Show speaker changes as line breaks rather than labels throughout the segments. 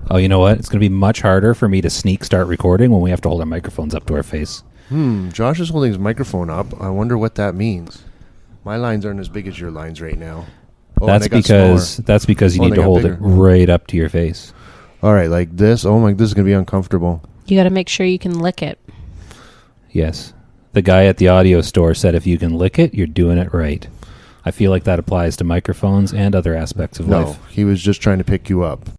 Oh, you know what? It's going to be much harder for me to start recording when we have to hold our microphones up to our face.
Josh is holding his microphone up. I wonder what that means. My lines aren't as big as your lines right now. Oh,
that's because you need to hold it right up to your face.
All right, like this. Oh my, this is going to be uncomfortable.
You got to make sure you can lick it.
Yes. The guy at the audio store said if you can lick it, you're doing it right. I feel like that applies to microphones and other aspects of life.
No, he was just trying to pick you up.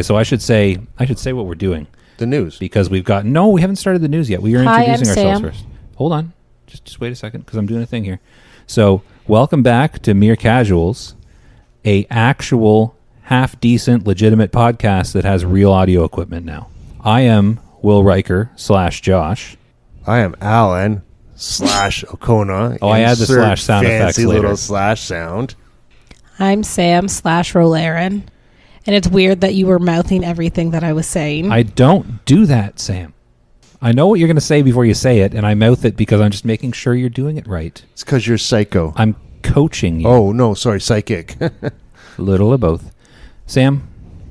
So I should say what we're doing.
The news.
Because we haven't started the news yet. We are introducing ourselves first. Hold on. Just wait a second because I'm doing a thing here. So, welcome back to Mere Casuals, a actual half-decent, legitimate podcast that has real audio equipment now. I am Will Riker / Josh.
I am Alan / Okona.
Oh, I add the / sound effects later.
Fancy little / sound.
I'm Sam / Rolaren. And it's weird that you were mouthing everything that I was saying.
I don't do that, Sam. I know what you're going to say before you say it, and I mouth it because I'm just making sure you're doing it right.
It's because you're psycho.
I'm coaching you.
Oh, no, sorry, psychic.
A little of both. Sam?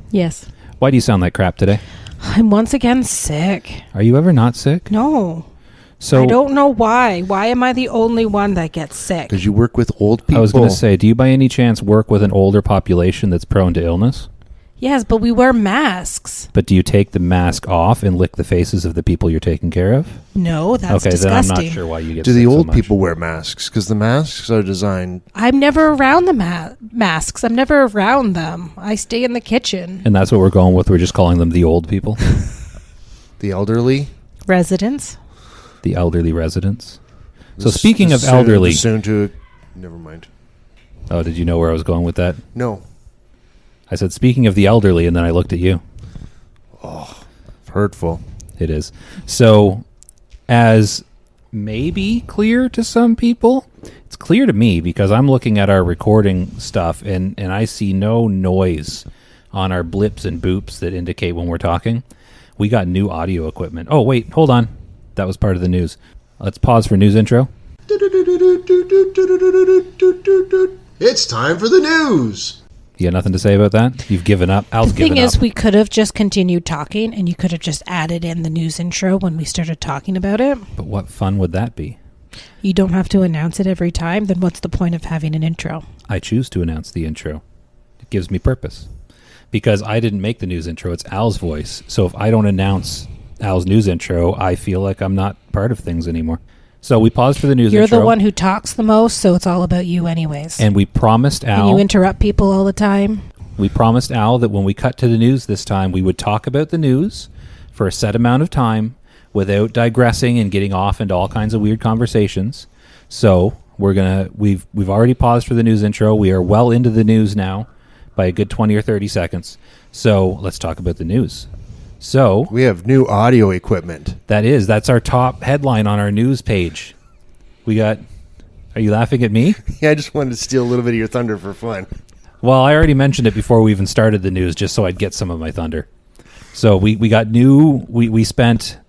Yes.
Why do you sound like crap today?
I'm once again sick.
Are you ever not sick?
No.
So
I don't know why. Why am I the only one that gets sick?
Because you work with old people.
I was going to say, do you by any chance work with an older population that's prone to illness?
Yes, but we wear masks.
But do you take the mask off and lick the faces of the people you're taking care of?
No, that's disgusting.
Then I'm not sure why you get
sick.
Do the
old people wear masks? Because the masks are designed...
I'm never around the masks. I'm never around them. I stay in the kitchen.
And that's what we're going with? We're just calling them the old people?
The elderly?
Residents.
The elderly residents. So speaking of elderly...
Never mind.
Oh, did you know where I was going with that?
No.
I said, speaking of the elderly, and then I looked at you.
Oh, hurtful.
It is. So, as maybe clear to some people, it's clear to me because I'm looking at our recording stuff and I see no noise on our blips and boops that indicate when we're talking. We got new audio equipment. Oh, wait, hold on. That was part of the news. Let's pause for news intro.
It's time for the news.
You got nothing to say about that? You've given up? Al's given up.
The thing is, we could have just continued talking, and you could have just added in the news intro when we started talking about it.
But what fun would that be?
You don't have to announce it every time. Then what's the point of having an intro?
I choose to announce the intro. It gives me purpose. Because I didn't make the news intro. It's Al's voice. So if I don't announce Al's news intro, I feel like I'm not part of things anymore. So we paused for the news intro.
You're the one who talks the most, so it's all about you anyways.
And we promised Al...
And you interrupt people all the time.
We promised Al that when we cut to the news this time, we would talk about the news for a set amount of time without digressing and getting off into all kinds of weird conversations. So we've already paused for the news intro. We are well into the news now by a good 20 or 30 seconds. So let's talk about the news. So
we have new audio equipment.
That's our top headline on our news page. Are you laughing at me?
Yeah, I just wanted to steal a little bit of your thunder for fun.
Well, I already mentioned it before we even started the news, just so I'd get some of my thunder. So we got we spent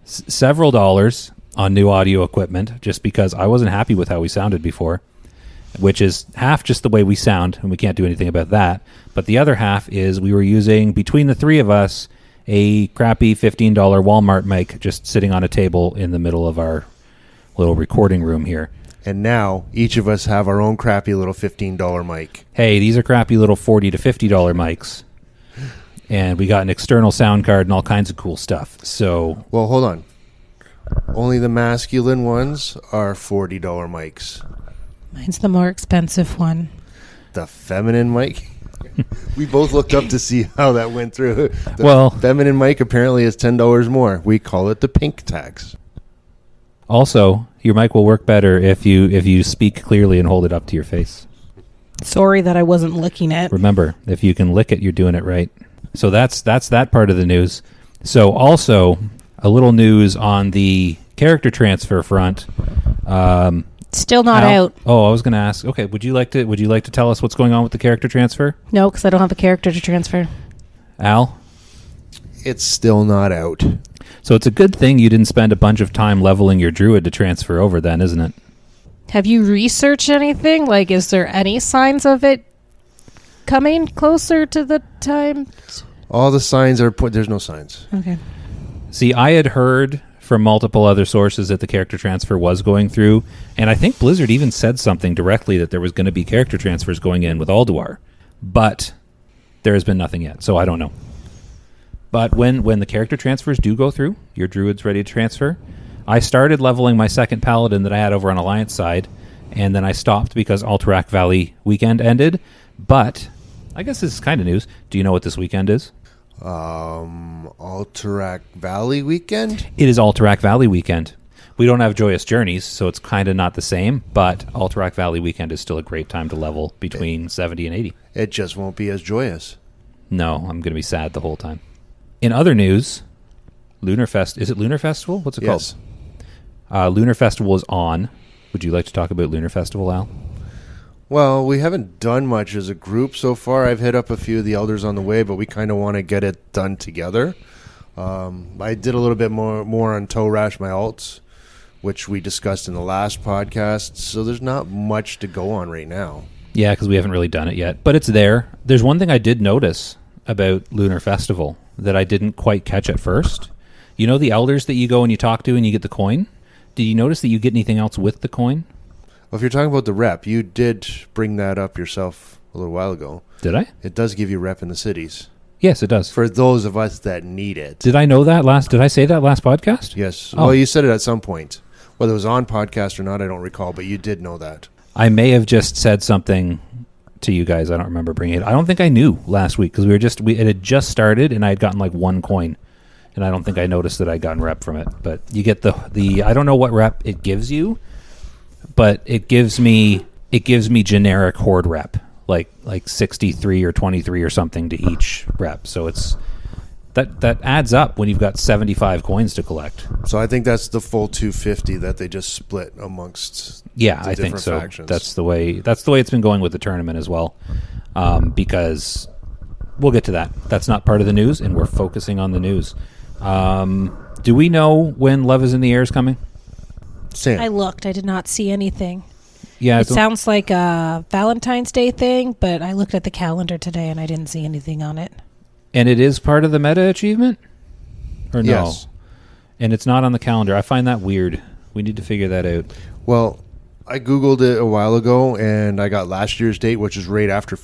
several dollars on new audio equipment just because I wasn't happy with how we sounded before, which is half just the way we sound, and we can't do anything about that. But the other half is we were using, between the three of us, a crappy $15 Walmart mic just sitting on a table in the middle of our little recording room here.
And now each of us have our own crappy little $15 mic.
Hey, these are crappy little $40 to $50 mics. And we got an external sound card and all kinds of cool stuff. So,
well, hold on. Only the masculine ones are $40 mics.
Mine's the more expensive one.
The feminine mic? We both looked up to see how that went through. The feminine mic apparently is $10 more. We call it the pink tax.
Also, your mic will work better if you speak clearly and hold it up to your face.
Sorry that I wasn't licking it.
Remember, if you can lick it, you're doing it right. So that's that part of the news. So also a little news on the character transfer front.
Still not
Al,
out.
Oh, I was going to ask. Okay, would you like to tell us what's going on with the character transfer?
No, because I don't have a character to transfer.
Al?
It's still not out.
So it's a good thing you didn't spend a bunch of time leveling your druid to transfer over then, isn't it?
Have you researched anything? Like, is there any signs of it coming closer to the time?
All the signs are put. There's no signs.
Okay.
See, I had heard from multiple other sources that the character transfer was going through, and I think Blizzard even said something directly that there was going to be character transfers going in with Ulduar, but there has been nothing yet, so I don't know. But when the character transfers do go through, your druid's ready to transfer. I started leveling my second paladin that I had over on Alliance side, and then I stopped because Alterac Valley weekend ended. But I guess this is kind of news. Do you know what this weekend is?
Alterac Valley weekend?
It is Alterac Valley weekend. We don't have Joyous Journeys, so it's kind of not the same, but Alterac Valley weekend is still a great time to level between 70 and 80.
It just won't be as joyous.
No, I'm going to be sad the whole time. In other news, Lunar Fest. Is it Lunar Festival? What's it
Yes.
called? Lunar Festival is on. Would you like to talk about Lunar Festival, Al?
Well, we haven't done much as a group so far. I've hit up a few of the elders on the way, but we kind of want to get it done together. I did a little bit more on Toe Rash, my alts, which we discussed in the last podcast. So there's not much to go on right now.
Yeah, because we haven't really done it yet. But it's there. There's one thing I did notice about Lunar Festival that I didn't quite catch at first. You know the elders that you go and you talk to and you get the coin? Did you notice that you get anything else with the coin?
Well, if you're talking about the rep, you did bring that up yourself a little while ago.
Did I?
It does give you rep in the cities.
Yes, it does.
For those of us that need it.
Did I know that last? Did I say that last podcast?
Yes.
Oh.
Well, you said it at some point. Whether it was on podcast or not, I don't recall, but you did know that.
I may have just said something to you guys. I don't remember bringing it. I don't think I knew last week because it had just started and I had gotten like one coin. And I don't think I noticed that I'd gotten rep from it. But you get the I don't know what rep it gives you, but it gives me generic horde rep, like 63 or 23 or something to each rep. So it's that adds up when you've got 75 coins to collect.
So I think that's the full 250 that they just split amongst.
Yeah,
the
I think so.
factions.
That's the way it's been going with the tournament as well. Because we'll get to that. That's not part of the news, and we're focusing on the news. Do we know when Love is in the Air is coming?
Sam.
I looked. I did not see anything.
Yeah,
It sounds like a Valentine's Day thing, but I looked at the calendar today and I didn't see anything on it.
and it is part of the meta achievement, or no?
Yes.
And it's not on the calendar. I find that weird. We need to figure that out.
Well, I googled it a while ago, and I got last year's date, which is right after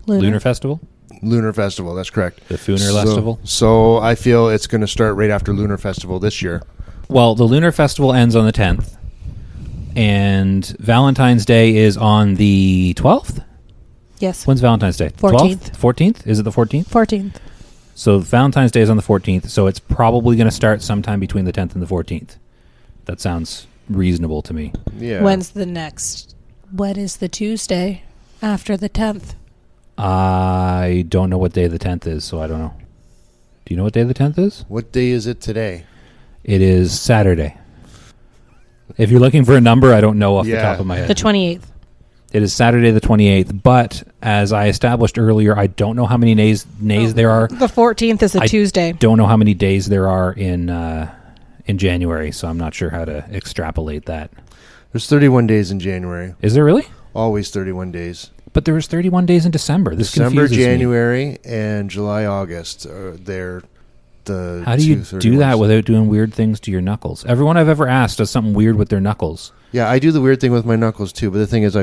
Lunar Festival.
Lunar Festival. That's correct.
The Fooner Festival.
So I feel it's going to start right after Lunar Festival this year.
Well, the Lunar Festival ends on the 10th, and Valentine's Day is on the 12th?
Yes.
When's Valentine's Day?
14th.
14th? Is it the 14th?
14th.
So Valentine's Day is on the 14th, so it's probably going to start sometime between the 10th and the 14th. That sounds reasonable to me.
Yeah.
When's the next? What is the Tuesday after the 10th?
I don't know what day the 10th is, so I don't know. Do you know what day the 10th is?
What day is it today?
It is Saturday. If you're looking for a number, I don't know off the top of my head.
The 28th.
It is Saturday the 28th, but as I established earlier, I don't know how many days there are.
The 14th is a Tuesday.
Don't know how many days there are in January, so I'm not sure how to extrapolate that.
There's 31 days in January.
Is there really?
Always 31 days.
But there was 31 days in December. This
December,
confuses me.
January, and July, August are there.
How do you do that without doing weird things to your knuckles? Everyone I've ever asked does something weird with their knuckles.
Yeah, I do the weird thing with my knuckles too. But the thing is,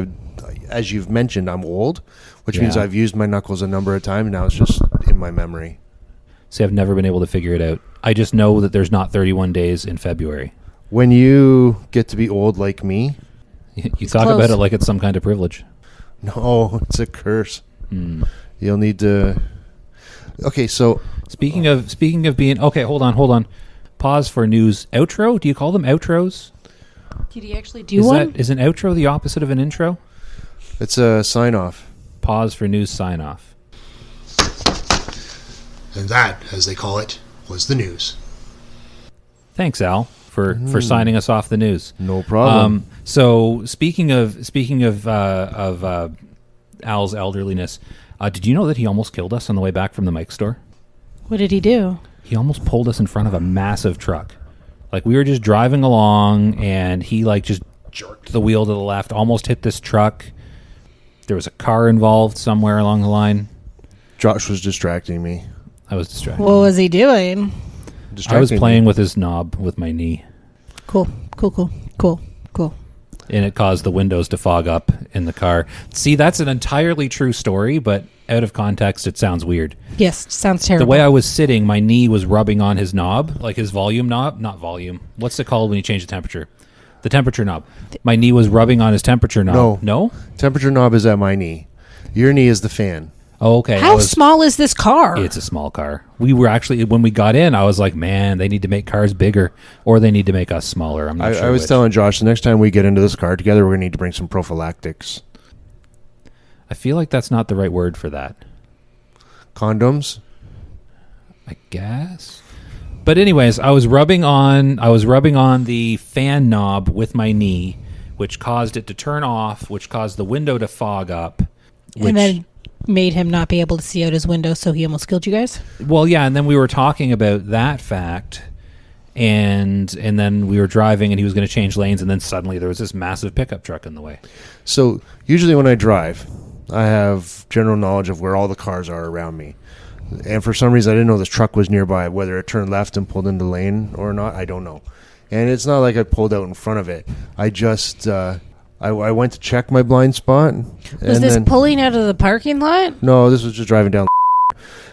as you've mentioned, I'm old, which means I've used my knuckles a number of times. Now it's just in my memory.
See, I've never been able to figure it out. I just know that there's not 31 days in February.
When you get to be old like me,
You talk about it like it's some kind of privilege.
no, it's a curse. You'll need to. Okay, so
Speaking of being okay, hold on. Pause for news. Outro? Do you call them outros?
Did he actually do one?
Is an outro the opposite of an intro?
It's a sign-off.
Pause for news sign-off.
And that, as they call it, was the news.
Thanks, Al, for signing us off the news.
No problem.
So speaking of Al's elderliness, did you know that he almost killed us on the way back from the Mike store?
What did he do?
He almost pulled us in front of a massive truck. Like, we were just driving along, and he just jerked the wheel to the left, almost hit this truck. There was a car involved somewhere along the line.
Josh was distracting me.
I was distracted.
What was he doing?
I was playing with his knob with my knee.
Cool.
And it caused the windows to fog up in the car. See, that's an entirely true story, but out of context, it sounds weird.
Yes, sounds terrible.
The way I was sitting, my knee was rubbing on his knob, like his volume knob. Not volume. What's it called when you change the temperature? The temperature knob. My knee was rubbing on his temperature knob. No?
Temperature knob is at my knee. Your knee is the fan.
Oh, okay.
How small is this car?
It's a small car. We were actually, when we got in, I was like, man, they need to make cars bigger, or they need to make us smaller. I'm not sure.
I was
which.
telling Josh, the next time we get into this car together, we're going to need to bring some prophylactics.
I feel like that's not the right word for that.
Condoms?
I guess. But anyways, I was rubbing on the fan knob with my knee, which caused it to turn off, which caused the window to fog up.
And then made him not be able to see out his window, so he almost killed you guys?
Well, yeah, and then we were talking about that fact, and then we were driving, and he was going to change lanes, and then suddenly there was this massive pickup truck in the way.
So usually when I drive, I have general knowledge of where all the cars are around me. And for some reason, I didn't know this truck was nearby. Whether it turned left and pulled into lane or not, I don't know. And it's not like I pulled out in front of it. I just... I went to check my blind spot.
Was this pulling out of the parking lot?
No, this was just driving down.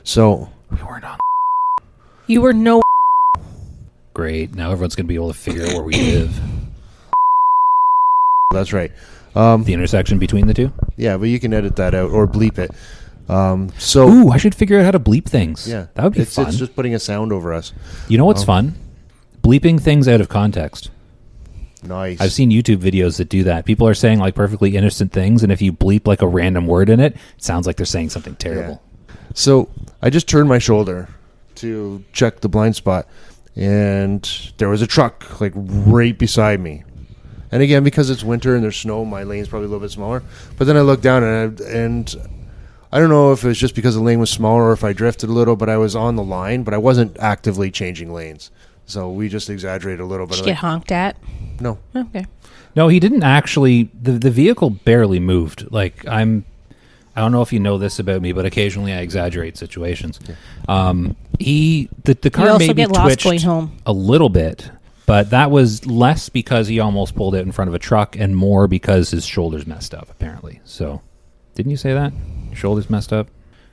So
We weren't on.
You were no...
Great. Now everyone's going to be able to figure out where we live.
That's right.
The intersection between the two?
Yeah, but you can edit that out or bleep it. So
Ooh, I should figure out how to bleep things.
yeah,
That would be fun.
It's just putting a sound over us.
You know what's fun? Bleeping things out of context.
Nice.
I've seen YouTube videos that do that. People are saying like perfectly innocent things, and if you bleep like a random word in it, it sounds like they're saying something terrible.
Yeah. So I just turned my shoulder to check the blind spot, and there was a truck like right beside me. And again, because it's winter and there's snow, my lane's probably a little bit smaller. But then I looked down and I don't know if it was just because the lane was smaller or if I drifted a little, but I was on the line, but I wasn't actively changing lanes. So we just exaggerated a little bit.
Did you get honked at?
No.
Okay.
No, he didn't actually. The vehicle barely moved. Like I don't know if you know this about me, but occasionally I exaggerate situations. The car
You also
maybe
get lost
twitched
going home.
a little bit, but that was less because he almost pulled it in front of a truck and more because his shoulders messed up, apparently. So, didn't you say that? Your shoulders messed up?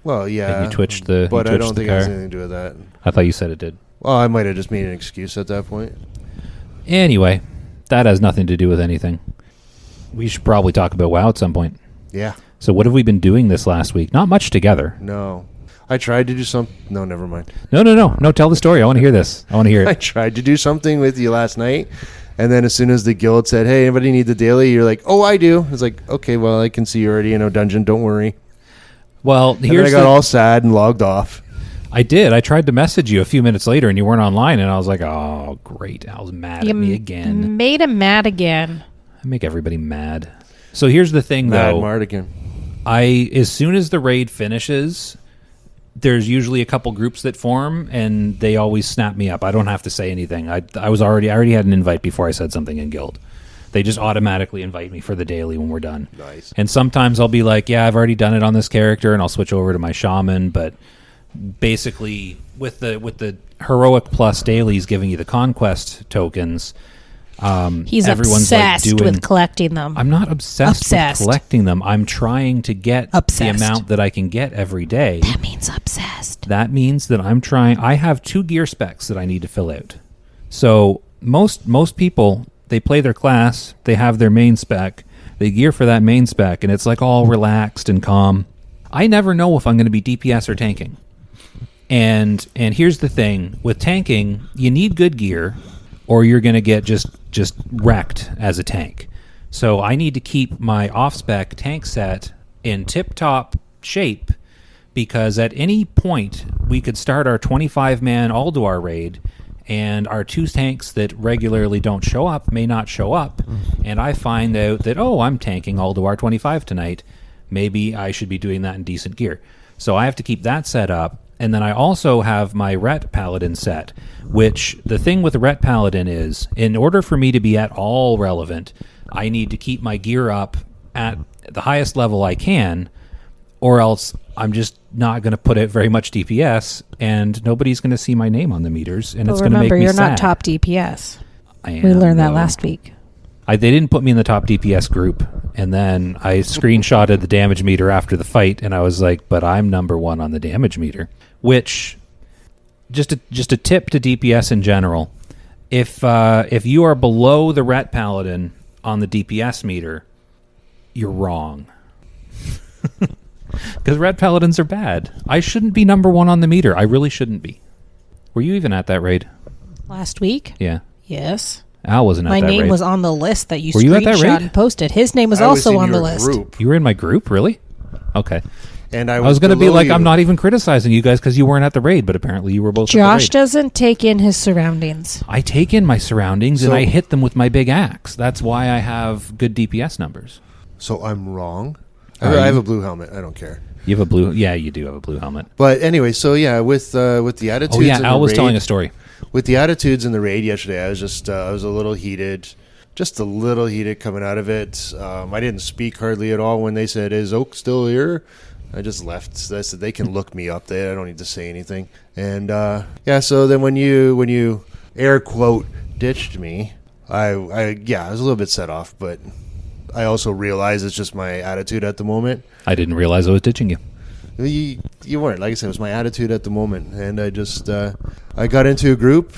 Well, yeah.
And you twitched the
But
you
I
twitched
don't
the
think it has
car?
anything to do with that.
I thought you said it did.
Well, I might have just made an excuse at that point.
Anyway, that has nothing to do with anything. We should probably talk about WoW at some point.
Yeah.
So what have we been doing this last week? Not much together.
No. I tried to do something. No, never mind.
No. Tell the story. I want to hear this. I want to hear
I
it.
tried to do something with you last night, and then as soon as the guild said, "Hey, anybody need the daily?" You're like, "Oh, I do." It's like, "Okay, well, I can see you already in a dungeon. Don't worry."
Well,
And then I
here's
got all sad and logged off.
I did. I tried to message you a few minutes later, and you weren't online, and I was like, "Oh, great! Al's mad at me again."
Made him mad again.
I make everybody mad. So here's the thing,
Mad
though.
Mardigan.
As soon as the raid finishes, there's usually a couple groups that form, and they always snap me up. I don't have to say anything. I already had an invite before I said something in guild. They just automatically invite me for the daily when we're done.
Nice.
And sometimes I'll be like, yeah, I've already done it on this character, and I'll switch over to my shaman. But basically, with the heroic plus dailies giving you the conquest tokens,
He's
everyone's
obsessed
like doing.
with collecting them.
I'm not obsessed with collecting them. I'm trying to get the amount that I can get every day.
That means obsessed.
That means that I'm trying. I have 2 gear specs that I need to fill out. So most people, they play their class, they have their main spec, they gear for that main spec, and it's like all relaxed and calm. I never know if I'm going to be DPS or tanking. And here's the thing. With tanking, you need good gear, or you're going to get just wrecked as a tank. So I need to keep my off-spec tank set in tip-top shape because at any point we could start our 25-man Ulduar raid and our 2 tanks that regularly don't show up may not show up, and I find out that, I'm tanking Ulduar 25 tonight. Maybe I should be doing that in decent gear. So I have to keep that set up, and then I also have my Ret Paladin set, which the thing with the Ret Paladin is, in order for me to be at all relevant, I need to keep my gear up at the highest level I can, or else I'm just not going to put out very much DPS, and nobody's going to see my name on the meters, and it's going to make me sad.
Remember, you're not top DPS.
I am,
we learned that last week.
They didn't put me in the top DPS group, and then I screenshotted the damage meter after the fight, and I was like, but I'm number 1 on the damage meter. Which, just a tip to DPS in general, if you are below the Ret Paladin on the DPS meter, you're wrong. Because Ret Paladins are bad. I shouldn't be number 1 on the meter. I really shouldn't be. Were you even at that raid?
Last week?
Yeah.
Yes.
Al wasn't at that raid.
My name was on the list that you
Were you at that
screenshot
raid?
and posted. His name was
I
also
in
on the
your
list.
Group,
You were in my group? Really? Okay.
and
I was going to be
below
like,
you.
I'm not even criticizing you guys because you weren't at the raid, but apparently you were both at the
Josh
raid.
doesn't take in his surroundings.
I take in my surroundings and
So-
I hit them with my big axe. That's why I have good DPS numbers.
So I'm wrong.
Are
I have
you?
a blue helmet. I don't care.
You have a blue... Yeah, you do have a blue helmet.
But anyway, so yeah, with the attitudes.
Oh, yeah,
in the
Al was
raid,
telling a story.
With the attitudes in the raid yesterday, I was just I was a little heated, coming out of it. I didn't speak hardly at all when they said, "Is Oak still here?" I just left. I said they can look me up. I don't need to say anything. And yeah, so then when you air quote ditched me, I was a little bit set off, but I also realized it's just my attitude at the moment.
I didn't realize I was ditching you.
You weren't. Like I said, it was my attitude at the moment. And I just, I got into a group.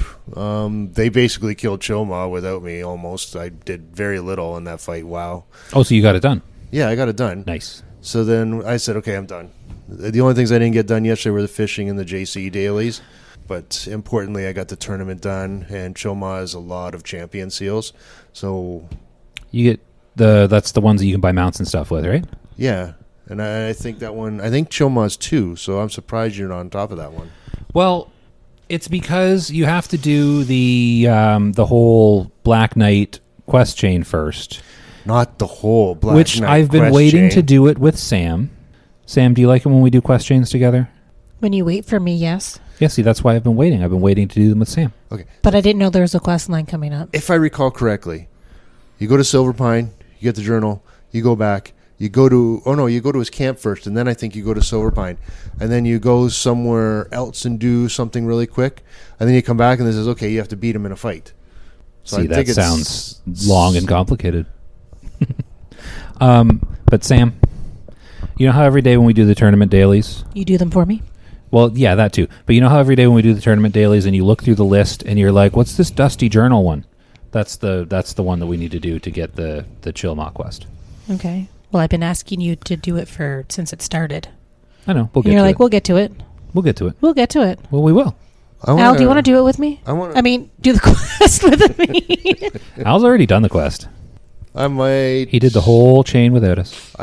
They basically killed Choma without me almost. I did very little in that fight. Wow.
Oh, so you got it done.
Yeah, I got it done.
Nice.
So then I said, okay, I'm done. The only things I didn't get done yesterday were the fishing and the JC dailies. But importantly, I got the tournament done. And Choma has a lot of champion seals. So
You get that's the ones that you can buy mounts and stuff with, right?
yeah. And I think that one, I think Choma's 2. So I'm surprised you're not on top of that one.
Well, it's because you have to do the whole Black Knight quest chain first,
Not the whole Black
which
Knight
I've been
quest
waiting to
chain.
do it with Sam. Sam, do you like it when we do quest chains together?
When you wait for me, yes.
Yeah, see, that's why I've been waiting. I've been waiting to do them with Sam.
Okay.
But I didn't know there was a quest line coming up.
If I recall correctly, you go to Silver Pine, you get the journal, you go back, you go to his camp first, and then I think you go to Silver Pine, and then you go somewhere else and do something really quick, and then you come back and it says, okay, you have to beat him in a fight. So
See,
I
that
think it's-
sounds long and complicated. But Sam, you know how every day when we do the tournament dailies,
You do them for me?
well, yeah, that too. But you know how every day when we do the tournament dailies and you look through the list and you're like, what's this Dusty Journal one? That's the one that we need to do to get the Chill Mock quest.
Okay. Well, I've been asking you to do it since it started.
I know. We'll
And
get
you're
to
like,
it.
we'll get to it.
We'll get to it.
We'll get to it.
Well, we will.
Al, do you want to do it with me?
I
mean, do the quest with me.
Al's already done the quest.
I might.
He did the whole chain without us.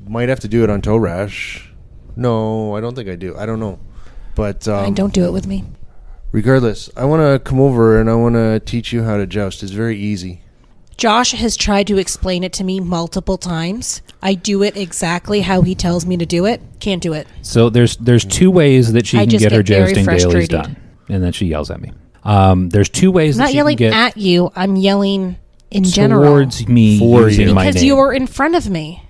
Might have to do it on Toe Rash. No, I don't think I do. I don't know. But
Fine, don't do it with me.
regardless, I want to come over and I want to teach you how to joust. It's very easy.
Josh has tried to explain it to me multiple times. I do it exactly how he tells me to do it. Can't do it.
So there's 2 ways that she
I
can
just
get her
get very
jousting dailies
frustrated.
done, and then she yells at me. There's 2 ways
I'm
that
not
she
yelling
can get
at you. I'm yelling in general.
towards me
For
using
you.
my
Because
name.
you were in front of me.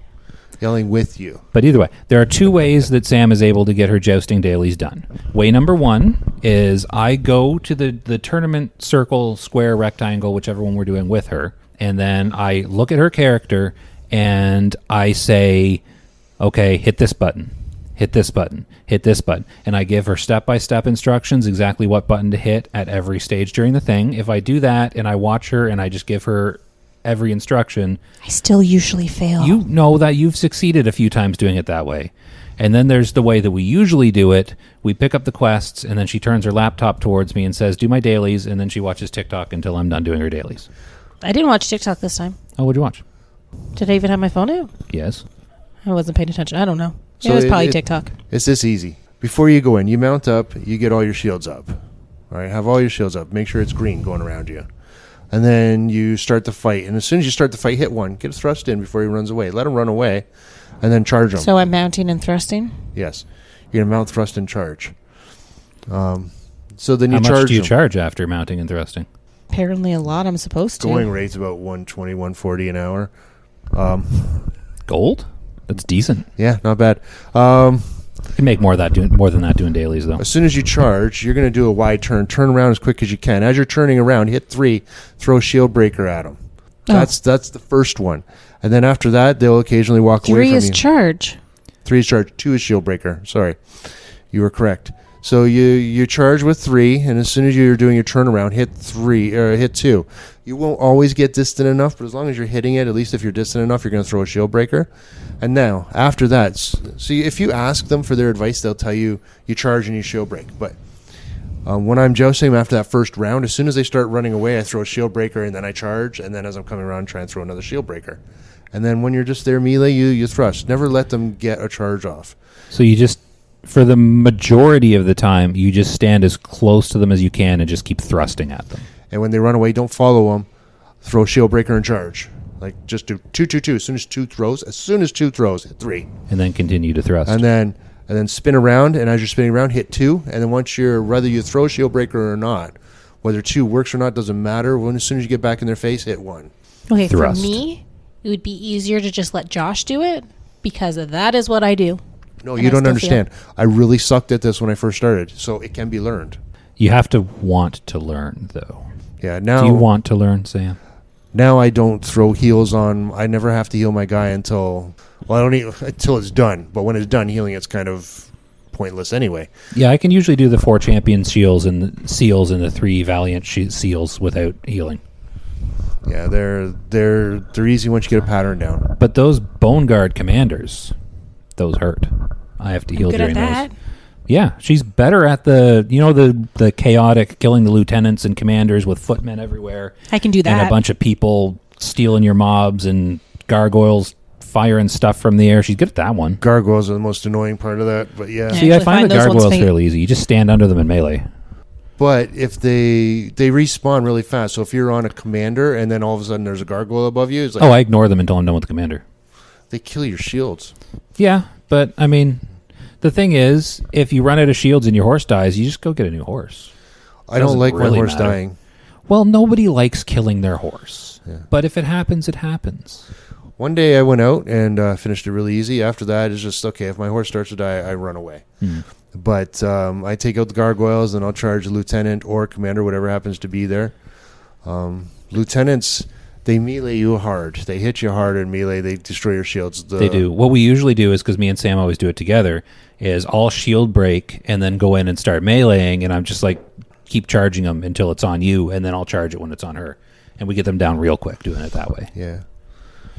Yelling with you.
But either way, there are 2 ways that Sam is able to get her jousting dailies done. Way number 1 is I go to the tournament circle, square, rectangle, whichever one we're doing with her, and then I look at her character and I say, okay, hit this button, hit this button, hit this button. And I give her step-by-step instructions exactly what button to hit at every stage during the thing. If I do that and I watch her and I just give her every instruction,
I still usually fail.
you know that you've succeeded a few times doing it that way. And then there's the way that we usually do it. We pick up the quests, and then she turns her laptop towards me and says, do my dailies, and then she watches TikTok until I'm done doing her dailies.
I didn't watch TikTok this time.
Oh, what'd you watch?
Did I even have my phone out?
Yes.
I wasn't paying attention. I don't know.
So
it was probably
it-
TikTok.
It's this easy. Before you go in, you mount up, you get all your shields up. All right, have all your shields up. Make sure it's green going around you. And then you start the fight. And as soon as you start the fight, hit one. Get a thrust in before he runs away. Let him run away, and then charge him.
So I'm mounting and thrusting?
Yes. You're going to mount, thrust, and charge. So then you
How
charge
much do you
him.
charge after mounting and thrusting?
Apparently a lot. I'm supposed to.
Going rate's about 120, 140 an hour.
Gold? That's decent.
Yeah, not bad.
You can make more than that doing dailies though.
As soon as you charge, you're going to do a wide turn. Turn around as quick as you can. As you're turning around, hit 3, throw a shield breaker at them. That's the first one. And then after that, they'll occasionally walk away
3
from
is
you.
charge.
3 is charge. 2 is shield breaker. Sorry. You were correct. So you charge with 3, and as soon as you're doing your turnaround, hit 2. You won't always get distant enough, but as long as you're hitting it, at least if you're distant enough, you're going to throw a shield breaker. And now, after that, see, if you ask them for their advice, they'll tell you charge and you shield break. But when I'm jousting after that first round, as soon as they start running away, I throw a shield breaker, and then I charge, and then as I'm coming around, try and throw another shield breaker. And then when you're just there melee, you thrust. Never let them get a charge off.
So you just, for the majority of the time, you just stand as close to them as you can and just keep thrusting at them.
And when they run away, don't follow them. Throw shield breaker and charge. Like just do 2, 2, 2. As soon as two throws, hit 3.
And then continue to thrust.
And then spin around, and as you're spinning around, hit 2. And then whether you throw shield breaker or not, whether 2 works or not doesn't matter. As soon as you get back in their face, hit 1.
Okay,
Thrust.
for me, it would be easier to just let Josh do it because that is what I do.
No,
And
you
I
don't
still
understand. I really sucked at this when I first started, so it can be learned.
You have to want to learn, though.
Yeah, now
Do you want to learn, Sam?
Now I don't throw heals on. I never have to heal my guy until it's done. But when it's done, healing it's kind of pointless anyway.
Yeah, I can usually do the 4 champion seals and the 3 valiant seals without healing.
Yeah, they're easy once you get a pattern down.
But those Bone Guard commanders, those hurt. I have to heal
Good
during
at
those.
that.
Yeah, she's better at the chaotic killing the lieutenants and commanders with footmen everywhere.
I can do that.
And a bunch of people stealing your mobs and gargoyles firing stuff from the air. She's good at that one.
Gargoyles are the most annoying part of that, but yeah.
Yeah.
See, I
actually
find
find
the
those ones
gargoyles
faint.
fairly easy. You just stand under them in melee.
But if they respawn really fast, so if you're on a commander and then all of a sudden there's a gargoyle above you, it's like
I ignore them until I'm done with the commander.
they kill your shields.
Yeah, but I mean, the thing is, if you run out of shields and your horse dies, you just go get a new horse.
I don't
Doesn't
like my
really
horse
matter.
dying.
Well, nobody likes killing their horse.
Yeah.
But if it happens, it happens.
One day I went out and finished it really easy. After that, it's just, okay, if my horse starts to die, I run away. But I take out the gargoyles, and I'll charge a lieutenant or commander, whatever happens to be there. Lieutenants, they melee you hard. They hit you hard in melee. They destroy your shields.
They do. What we usually do is, because me and Sam always do it together, is I'll shield break and then go in and start meleeing, and I'm just like, keep charging them until it's on you, and then I'll charge it when it's on her. And we get them down real quick doing it that way.
Yeah.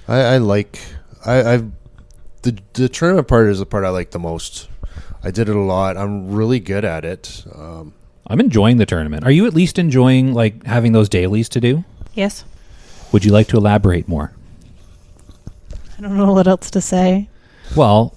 The tournament part is the part I like the most. I did it a lot. I'm really good at it.
I'm enjoying the tournament. Are you at least enjoying like having those dailies to do?
Yes.
Would you like to elaborate more?
I don't know what else to say.
Well,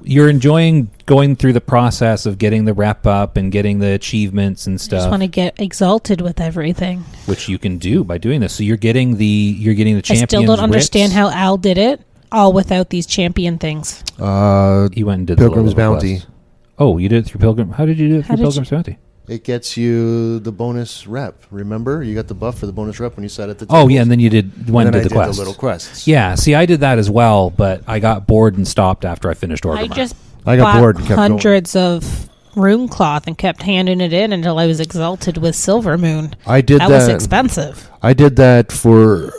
you're enjoying going through the process of getting the rep up and getting the achievements and
I just
stuff,
want to get exalted with everything.
which you can do by doing this. So you're getting the champions.
I still don't understand
writs.
how Al did it, all without these champion things.
He went and did
Pilgrim's
the little
Bounty.
quests. Oh, you did it through Pilgrim. How did you do it
How
through
did
Pilgrim's Bounty?
It gets you the bonus rep. Remember, you got the buff for the bonus rep when you sat at the
Oh
tables.
yeah, and then you went
and
and
then
did the
I did
quest.
the little quests.
Yeah, see, I did that as well, but I got bored and stopped after I finished Orgrimmar.
I just
I got
bought
bored and kept going.
hundreds of rune cloth and kept handing it in until I was exalted with Silver Moon.
I did
That was expensive.
I did that for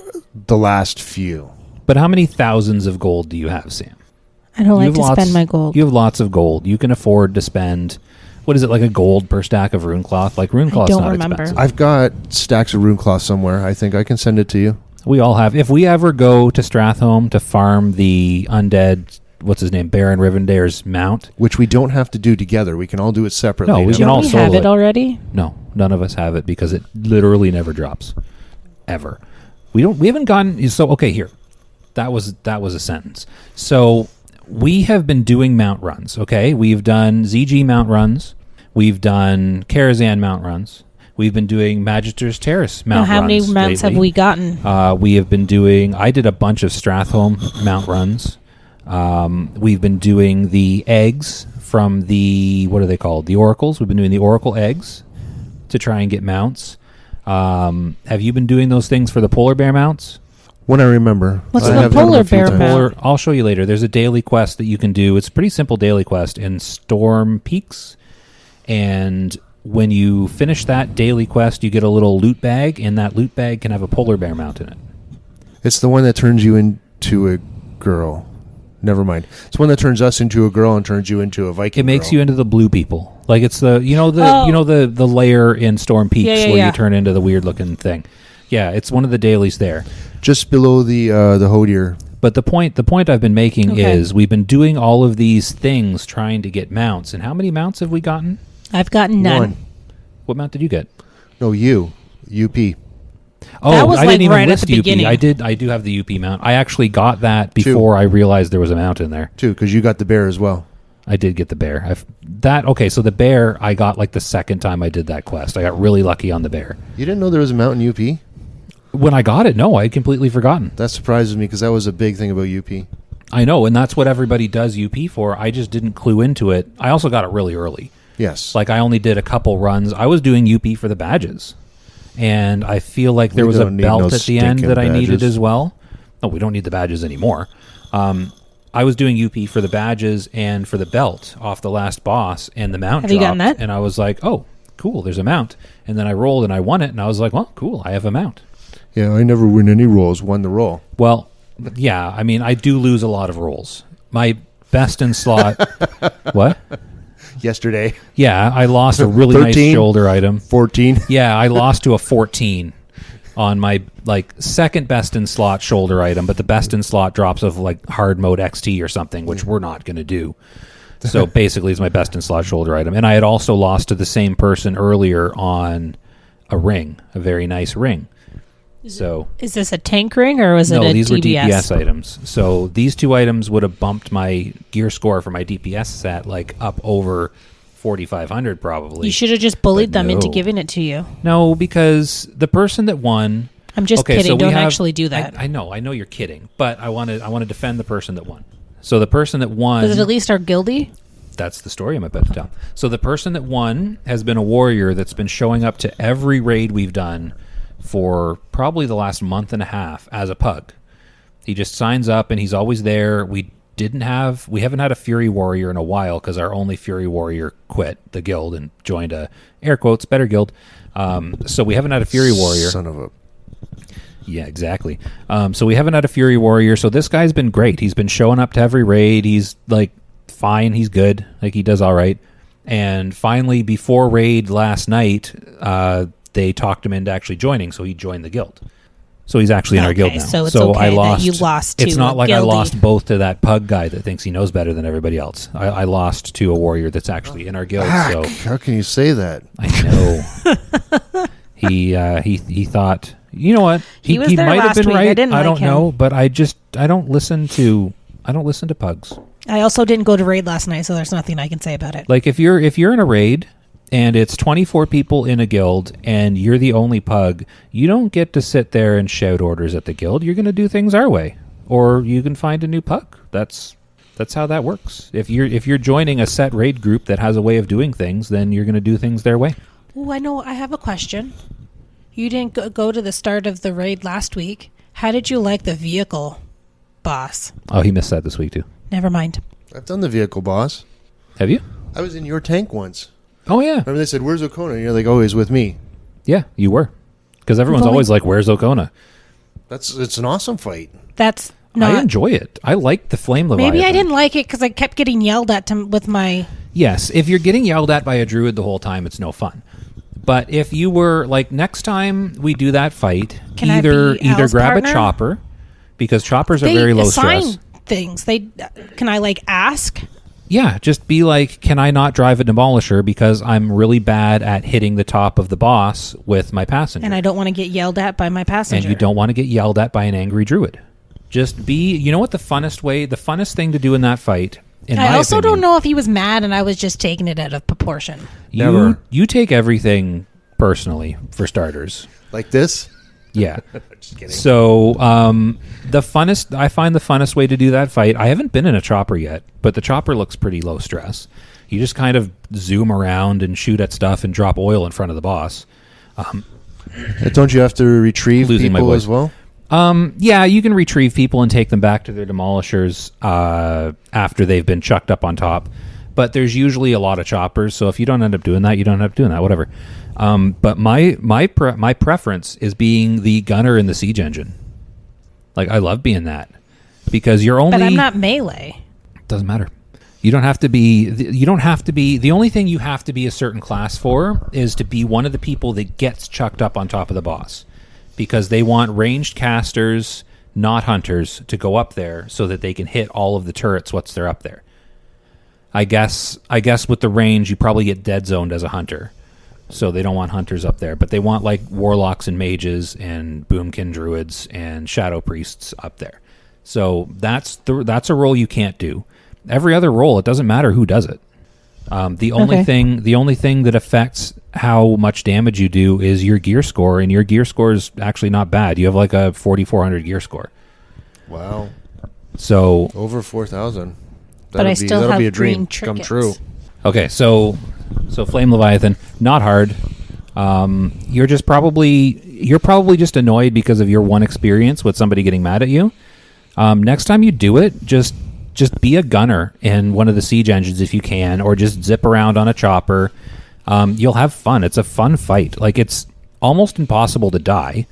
the last few.
But how many thousands of gold do you have, Sam?
I don't
You
like to
have
spend my gold.
You have lots of gold. You can afford to spend, what is it, like a gold per stack of rune cloth? Like rune cloth's
don't
not
remember.
expensive.
I've got stacks of rune cloth somewhere. I think I can send it to you.
We all have. If we ever go to Strathholm to farm the undead, what's his name, Baron Rivendare's mount.
Which we don't have to do together. We can all do it separately.
No, we
Do
can
you
all
already have
solo
it
it.
already?
No, none of us have it because it literally never drops. Ever. We haven't gotten, so okay, here. That was a sentence. So we have been doing mount runs, okay? We've done ZG mount runs. We've done Karazhan mount runs. We've been doing Magister's Terrace mount runs.
How many mounts
lately.
have we gotten?
We have been doing... I did a bunch of Strathholm mount runs. We've been doing the eggs from the... What are they called? The oracles. We've been doing the oracle eggs to try and get mounts. Have you been doing those things for the polar bear mounts?
When I remember.
What's
I
the
have done them
polar
a few
bear
times.
mount?
I'll show you later. There's a daily quest that you can do. It's a pretty simple daily quest in Storm Peaks. And when you finish that daily quest, you get a little loot bag, and that loot bag can have a polar bear mount in it.
It's the one that turns you into a girl. Never mind. It's the one that turns us into a girl and turns you into a Viking.
It makes
girl.
you into the blue people. Like it's the the layer in Storm Peaks where you turn into the weird looking thing. Yeah, it's one of the dailies there.
just below the Hodier.
But the point I've been making is we've been doing all of these things trying to get mounts. And how many mounts have we gotten?
I've gotten none.
One.
What mount did you get?
No, UP.
Oh,
That was
I
like
didn't even
right at
list
the
UP.
beginning.
I do have the UP mount. I actually got that before I realized there was a mount in there.
Too, because you got the bear as well.
I did get the bear. So the bear I got like the second time I did that quest. I got really lucky on the bear.
You didn't know there was a mount in UP?
When I got it, no, I had completely forgotten.
That surprises me because that was a big thing about UP.
I know, and that's what everybody does UP for. I just didn't clue into it. I also got it really early.
Yes.
Like I only did a couple runs. I was doing UP for the badges. And I feel like there
We
was a
don't need
belt
no
at the end
stinking
that I needed
badges.
as well. No, we don't need the badges anymore. I was doing UP for the badges and for the belt off the last boss, and the mount
Have you gotten
dropped,
that?
and I was like, oh, cool, there's a mount. And then I rolled and I won it, and I was like, well, cool, I have a mount.
Yeah, I never win any rolls. Won the roll.
Well, yeah, I mean, I do lose a lot of rolls. My best in slot... What?
Yesterday,
Yeah, I lost a really nice
13?
shoulder item.
14.
Yeah, I lost to a 14 on my second best in slot shoulder item, but the best in slot drops of hard mode XT or something, which we're not going to do. So basically, it's my best in slot shoulder item, and I had also lost to the same person earlier on a ring, a very nice ring. So
Is this a tank ring or was it
no,
a
these
DBS?
were DPS items. So these two items would have bumped my gear score for my DPS set up over 4,500 probably.
You should have just bullied
But
them into
no.
giving it to you.
No, because the person that won.
I'm just
Okay,
kidding.
so we
Don't
have-
actually do that.
I know you're kidding, but I want to defend the person that won. So the person that won.
Was it at least our guildie?
That's the story I'm about to tell. So the person that won has been a warrior that's been showing up to every raid we've done for probably the last month and a half as a pug. He just signs up and he's always there. We haven't had a Fury Warrior in a while because our only Fury Warrior quit the guild and joined a air quotes better guild. So we haven't had a Fury Warrior.
Son of a...
Yeah, exactly. So we haven't had a Fury Warrior. So this guy's been great. He's been showing up to every raid. He's fine. He's good. He does all right. And finally, before raid last night, they talked him into actually joining. So he joined the guild. So he's actually in our guild now.
So it's okay
I lost.
that you lost to
It's not
a
like I
guildie.
lost both to that pug guy that thinks he knows better than everybody else. I lost to a warrior that's actually in our guild. So
How can you say that?
I know. He thought, you know what?
He was there
might have
last
been
week. I
right.
didn't
I don't
like him.
know, but I don't listen to pugs.
I also didn't go to raid last night, so there's nothing I can say about it.
If you're in a raid and it's 24 people in a guild and you're the only pug, you don't get to sit there and shout orders at the guild. You're going to do things our way, or you can find a new pug. That's how that works. If you're joining a set raid group that has a way of doing things, then you're going to do things their way.
Oh, I know. I have a question. You didn't go to the start of the raid last week. How did you like the vehicle boss?
Oh, he missed that this week too.
Never mind.
I've done the vehicle boss.
Have you?
I was in your tank once.
Oh yeah.
Remember they said, "Where's Okona?" And you're like, "Oh, he's with me."
Yeah, you were. Because everyone's
only-
always like, where's Okona?
It's an awesome fight.
That's not.
I enjoy it. I like the Flame Leviathan.
Maybe I didn't like it because I kept getting yelled at with my.
Yes, if you're getting yelled at by a druid the whole time, it's no fun. But if you were, next time we do that fight,
Can I
either
be Al's
grab
partner?
a chopper, because choppers are
They
very low
assign
stress.
things. Can I ask?
Yeah, just be like, can I not drive a demolisher because I'm really bad at hitting the top of the boss with my passenger?
And I don't want to get yelled at by my passenger.
And you don't want to get yelled at by an angry druid. Just be, you know what the funnest thing to do in that fight, in
I
my
also
opinion,
don't know if he was mad and I was just taking it out of proportion.
Never.
You take everything personally, for starters.
Like this?
Yeah.
Just kidding.
So I find the funnest way to do that fight, I haven't been in a chopper yet, but the chopper looks pretty low stress. You just kind of zoom around and shoot at stuff and drop oil in front of the boss.
Don't you have to retrieve
Losing my
people
voice.
as well?
Yeah, you can retrieve people and take them back to their demolishers after they've been chucked up on top. But there's usually a lot of choppers, so if you don't end up doing that, you don't end up doing that, whatever. But my preference is being the gunner in the siege engine. Like, I love being that. Because you're only...
But I'm not melee.
Doesn't matter. You don't have to be... The only thing you have to be a certain class for is to be one of the people that gets chucked up on top of the boss. Because they want ranged casters, not hunters, to go up there so that they can hit all of the turrets once they're up there. I guess with the range, you probably get dead zoned as a hunter. So they don't want hunters up there. But they want, like, warlocks and mages and boomkin druids and shadow priests up there. So that's a role you can't do. Every other role, it doesn't matter who does it. The only thing that affects how much damage you do is your gear score, and your gear score is actually not bad. You have like a 4,400 gear score.
Wow.
So
Over 4,000.
But I still
that'll
have
be a dream
green
come
trinkets.
true.
okay, so Flame Leviathan, not hard. You're probably just annoyed because of your one experience with somebody getting mad at you. Next time you do it, just be a gunner in one of the siege engines if you can, or just zip around on a chopper. You'll have fun. It's a fun fight. Like, it's almost impossible to die.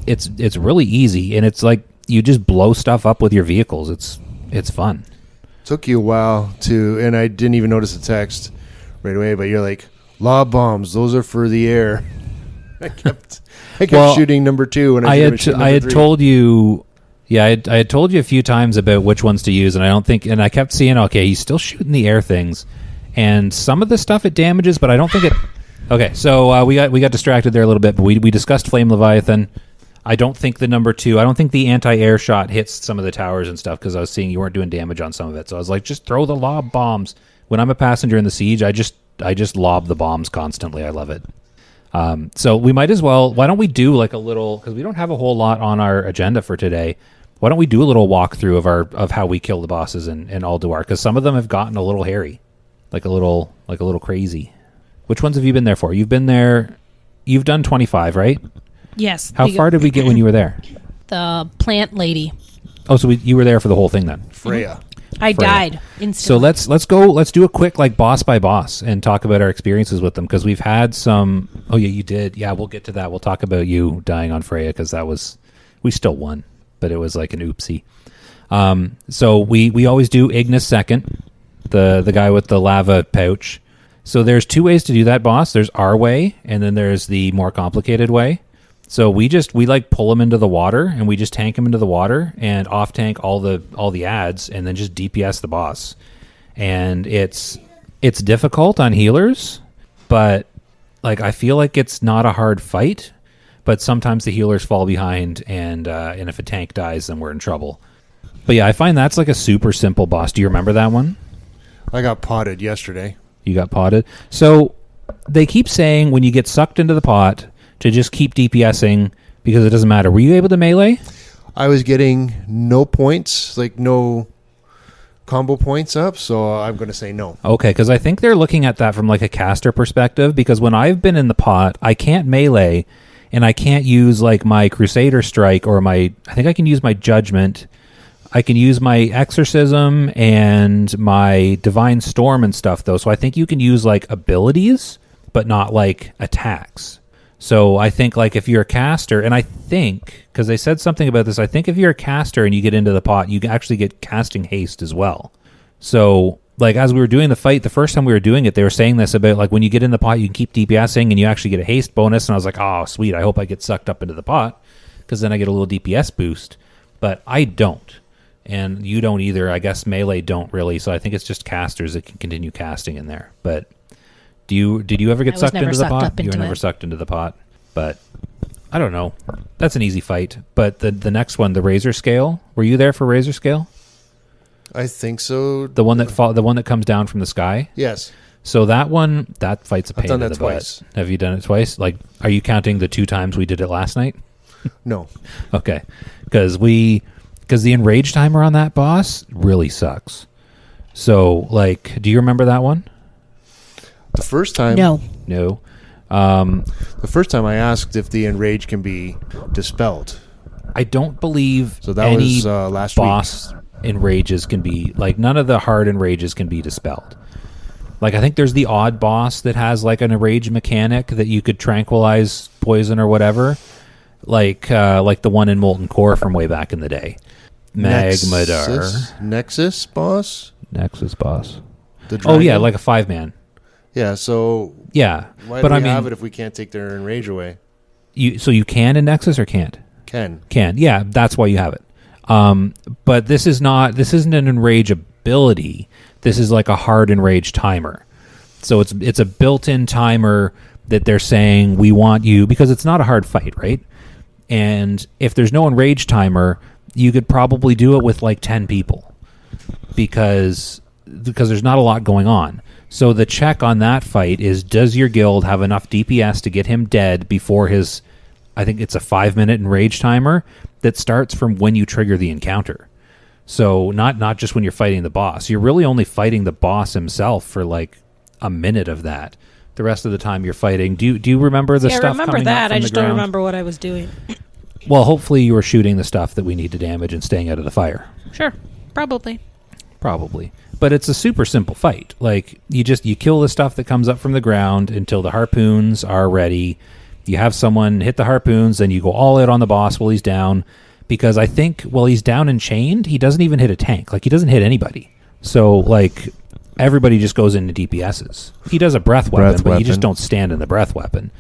It's really easy, and it's like you just blow stuff up with your vehicles. It's fun.
Took you a while to, and I didn't even notice the text right away, but you're like, lob bombs, those are for the air. I kept shooting number 2 when I
had told you. Yeah, I had told you a few times about which ones to use, and I kept seeing, okay, he's still shooting the air things, and some of the stuff it damages, but I don't think it. Okay, so we got distracted there a little bit, but we discussed Flame Leviathan. I don't think the number 2. I don't think the anti-air shot hits some of the towers and stuff, because I was seeing you weren't doing damage on some of it. So I was like, just throw the lob bombs. When I'm a passenger in the siege, I just lob the bombs constantly. I love it. So we might as well. Why don't we do like a little, because we don't have a whole lot on our agenda for today. Why don't we do a little walkthrough of how we kill the bosses in Ulduar? Because some of them have gotten a little hairy, like a little crazy. Which ones have you been there for? You've been there. You've done 25, right?
Yes.
How far did we get when you were there?
The plant lady.
Oh, so you were there for the whole thing then.
Freya.
I
Freya.
died
So
instantly.
let's do a quick like boss by boss and talk about our experiences with them, because we've had some. Oh yeah, you did. Yeah, we'll get to that. We'll talk about you dying on Freya, because we still won, but it was like an oopsie. So we always do Ignis second, the guy with the lava pouch. So there's 2 ways to do that boss. There's our way, and then there's the more complicated way. So we like pull him into the water, and we just tank him into the water and off tank all the ads, and then just DPS the boss. And it's difficult on healers, but like I feel like it's not a hard fight. But sometimes the healers fall behind, and if a tank dies, then we're in trouble. But yeah, I find that's like a super simple boss. Do you remember that one?
I got potted yesterday.
You got potted. So they keep saying when you get sucked into the pot to just keep DPSing because it doesn't matter. Were you able to melee?
I was getting no points, like no combo points up, so I'm going to say no.
Okay, because I think they're looking at that from like a caster perspective, because when I've been in the pot, I can't melee, and I can't use like my Crusader Strike or I think I can use my Judgment. I can use my Exorcism and my Divine Storm and stuff, though. So I think you can use like abilities, but not like attacks. So I think like if you're a caster, and I think, because they said something about this, I think if you're a caster and you get into the pot, you actually get casting haste as well. So like as we were doing the fight, the first time we were doing it, they were saying this about like when you get in the pot, you can keep DPSing and you actually get a haste bonus. And I was like, oh, sweet. I hope I get sucked up into the pot, because then I get a little DPS boost. But I don't. And you don't either. I guess melee don't really. So I think it's just casters that can continue casting in there. But did you ever get sucked into the pot? You were never sucked into the pot. But I don't know. That's an easy fight. But the next one, the Razor Scale. Were you there for Razor Scale?
I think so.
The one that comes down from the sky.
Yes.
So that fight's a pain
done
in
that
the
twice.
butt. Have you done it twice? Like, are you counting the 2 times we did it last night?
No.
Okay, because the enrage timer on that boss really sucks. So, like, do you remember that one?
The first time.
No.
No.
The first time I asked if the enrage can be dispelled.
I don't believe
So that
any
was last
boss enrages can be, like, none of the hard enrages can be dispelled. Like, I think there's the odd boss that has, like, an enrage mechanic that you could tranquilize poison or whatever. Like the one in Molten Core from way back in the day. Magmadar.
Nexus boss?
Nexus boss.
The
Oh, yeah,
dragon?
like a 5-man.
Yeah, so
Yeah.
why
but
do
I
we
mean,
have it if we can't take their enrage away?
so you can in Nexus or can't?
Can.
Can. Yeah, that's why you have it. But this isn't an enrage ability. This is like a hard enrage timer. So it's a built-in timer that they're saying we want you, because it's not a hard fight, right? And if there's no enrage timer, you could probably do it with like 10 people because there's not a lot going on. So the check on that fight is, does your guild have enough DPS to get him dead before his, I think it's a 5-minute enrage timer that starts from when you trigger the encounter. So not just when you're fighting the boss. You're really only fighting the boss himself for like a minute of that. The rest of the time you're fighting. Do you remember the
Yeah,
stuff
I remember
coming
that.
up from
I just
the ground?
don't remember what I was doing.
Well, hopefully you were shooting the stuff that we need to damage and staying out of the fire.
Sure. Probably.
Probably. But it's a super simple fight. Like, you kill the stuff that comes up from the ground until the harpoons are ready. You have someone hit the harpoons, then you go all out on the boss while he's down. Because I think while he's down and chained, he doesn't even hit a tank. Like, he doesn't hit anybody. So, like, everybody just goes into DPSs. He does a breath weapon, but you just don't stand in the breath weapon.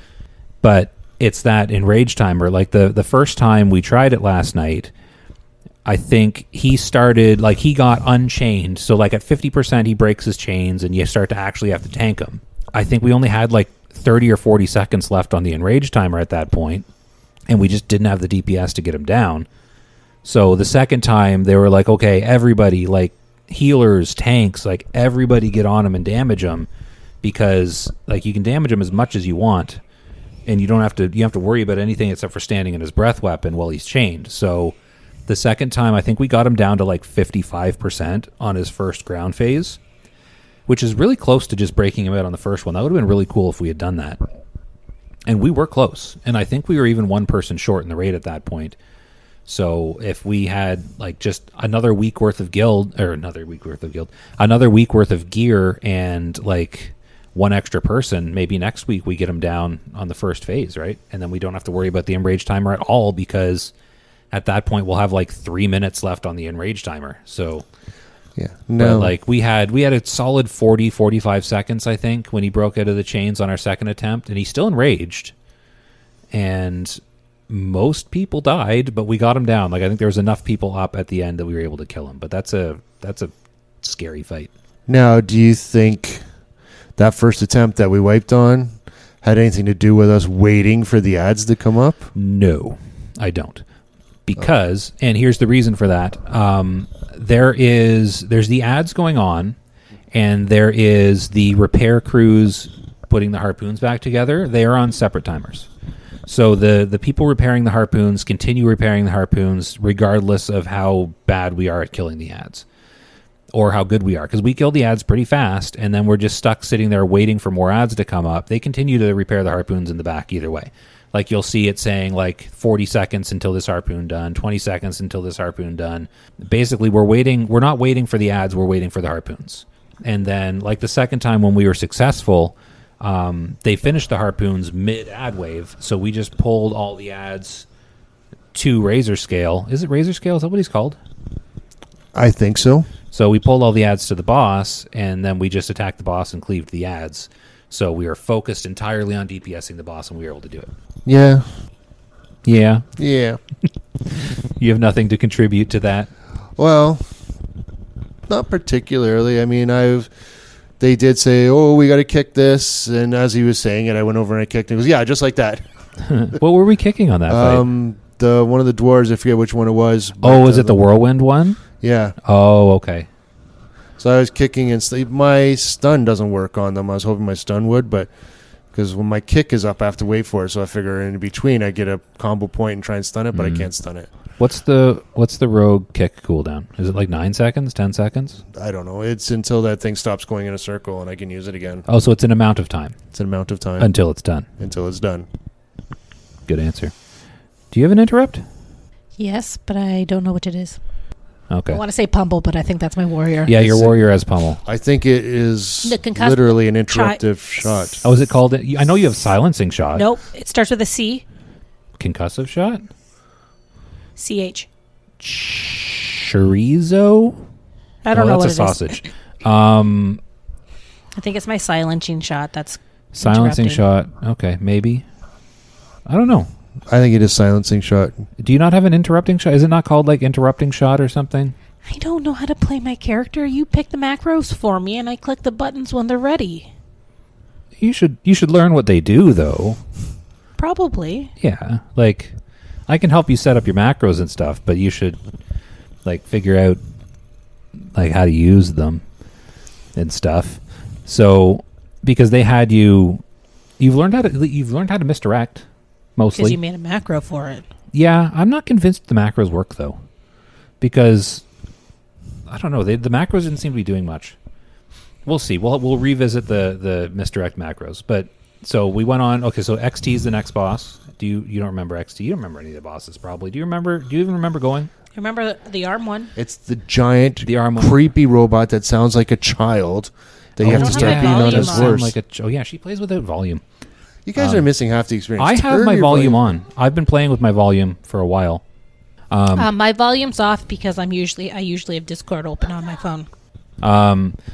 But it's that enrage timer. Like, the first time we tried it last night, I think he started, like, he got unchained. So, like, at 50%, he breaks his chains, and you start to actually have to tank him. I think we only had, like, 30 or 40 seconds left on the enrage timer at that point, and we just didn't have the DPS to get him down. So, the second time, they were like, okay, everybody, like, healers, tanks, like, everybody get on him and damage him, because, like, you can damage him as much as you want, and you have to worry about anything except for standing in his breath weapon while he's chained. So the second time, I think we got him down to like 55% on his first ground phase, which is really close to just breaking him out on the first one. That would have been really cool if we had done that. And we were close, and I think we were even one person short in the raid at that point. So if we had like just another week worth of another week worth of gear and like one extra person, maybe next week we get them down on the first phase, right? And then we don't have to worry about the enrage timer at all, because at that point we'll have like 3 minutes left on the enrage timer. So
yeah, no,
but like we had a solid 45 seconds, I think, when he broke out of the chains on our second attempt, and he's still enraged. And most people died, but we got him down. Like, I think there was enough people up at the end that we were able to kill him. But that's a scary fight.
Now, do you think that first attempt that we wiped on had anything to do with us waiting for the ads to come up?
No, I don't. Because, and here's the reason for that. There's the ads going on, and there is the repair crews putting the harpoons back together. They are on separate timers. So the people repairing the harpoons continue repairing the harpoons regardless of how bad we are at killing the ads, or how good we are, because we kill the ads pretty fast, and then we're just stuck sitting there waiting for more ads to come up. They continue to repair the harpoons in the back either way. Like, you'll see it saying like 40 seconds until this harpoon done, 20 seconds until this harpoon done. Basically, we're not waiting for the ads, we're waiting for the harpoons. And then, like, the second time when we were successful, they finished the harpoons mid-ad wave, so we just pulled all the ads to Razor Scale. Is it Razor Scale? Is that what he's called?
I think so.
So we pulled all the ads to the boss, and then we just attacked the boss and cleaved the ads. So we were focused entirely on DPSing the boss, and we were able to do it.
Yeah.
Yeah.
Yeah.
You have nothing to contribute to that?
Well, not particularly. I mean, they did say, oh, we got to kick this. And as he was saying it, I went over and I kicked it. He goes, yeah, just like that.
What were we kicking on that fight?
The one of the dwarves, I forget which one it was.
Oh, was it the whirlwind one?
Yeah.
Oh, okay.
So I was kicking and my stun doesn't work on them. I was hoping my stun would, but because when my kick is up, I have to wait for it. So I figure in between, I get a combo point and try and stun it, but I can't stun it.
What's the rogue kick cooldown? Is it like 9 seconds, 10 seconds?
I don't know. It's until that thing stops going in a circle and I can use it again.
Oh, so it's an amount of time.
It's an amount of time.
Until it's done.
Until it's done.
Good answer. Do you have an interrupt?
Yes, but I don't know what it is.
Okay.
I want to say pummel, but I think that's my warrior.
Yeah, your warrior has pummel.
I think it is
The concuss-
literally an interruptive shot.
Oh, is it called? I know you have silencing shot.
Nope. It starts with a C.
Concussive shot?
CH.
Chorizo?
I don't know what
that's a
it is.
sausage.
I think it's my silencing shot. That's
Silencing
interrupting.
shot. Okay, maybe. I don't know.
I think it is silencing shot.
Do you not have an interrupting shot? Is it not called like interrupting shot or something?
I don't know how to play my character. You pick the macros for me, and I click the buttons when they're ready.
You should learn what they do though.
Probably.
Yeah, like I can help you set up your macros and stuff, but you should like figure out like how to use them and stuff. So because they had you've learned how to misdirect mostly.
Because you made a macro for it.
Yeah, I'm not convinced the macros work though, because I don't know. The macros didn't seem to be doing much. We'll see. We'll revisit the misdirect macros. But so we went on. Okay, so XT is the next boss. You don't remember XT? You don't remember any of the bosses probably. Do you even remember going?
Remember the arm one?
It's the giant,
arm one.
creepy robot that sounds like a child that you have to
don't
start
have
being
my
on
volume
his
on.
horse.
Oh yeah, she plays without volume.
You guys are missing half the experience.
I have
Turn
my
your
volume on. I've been playing with my volume for a while.
My volume's off because I usually have Discord open on my phone.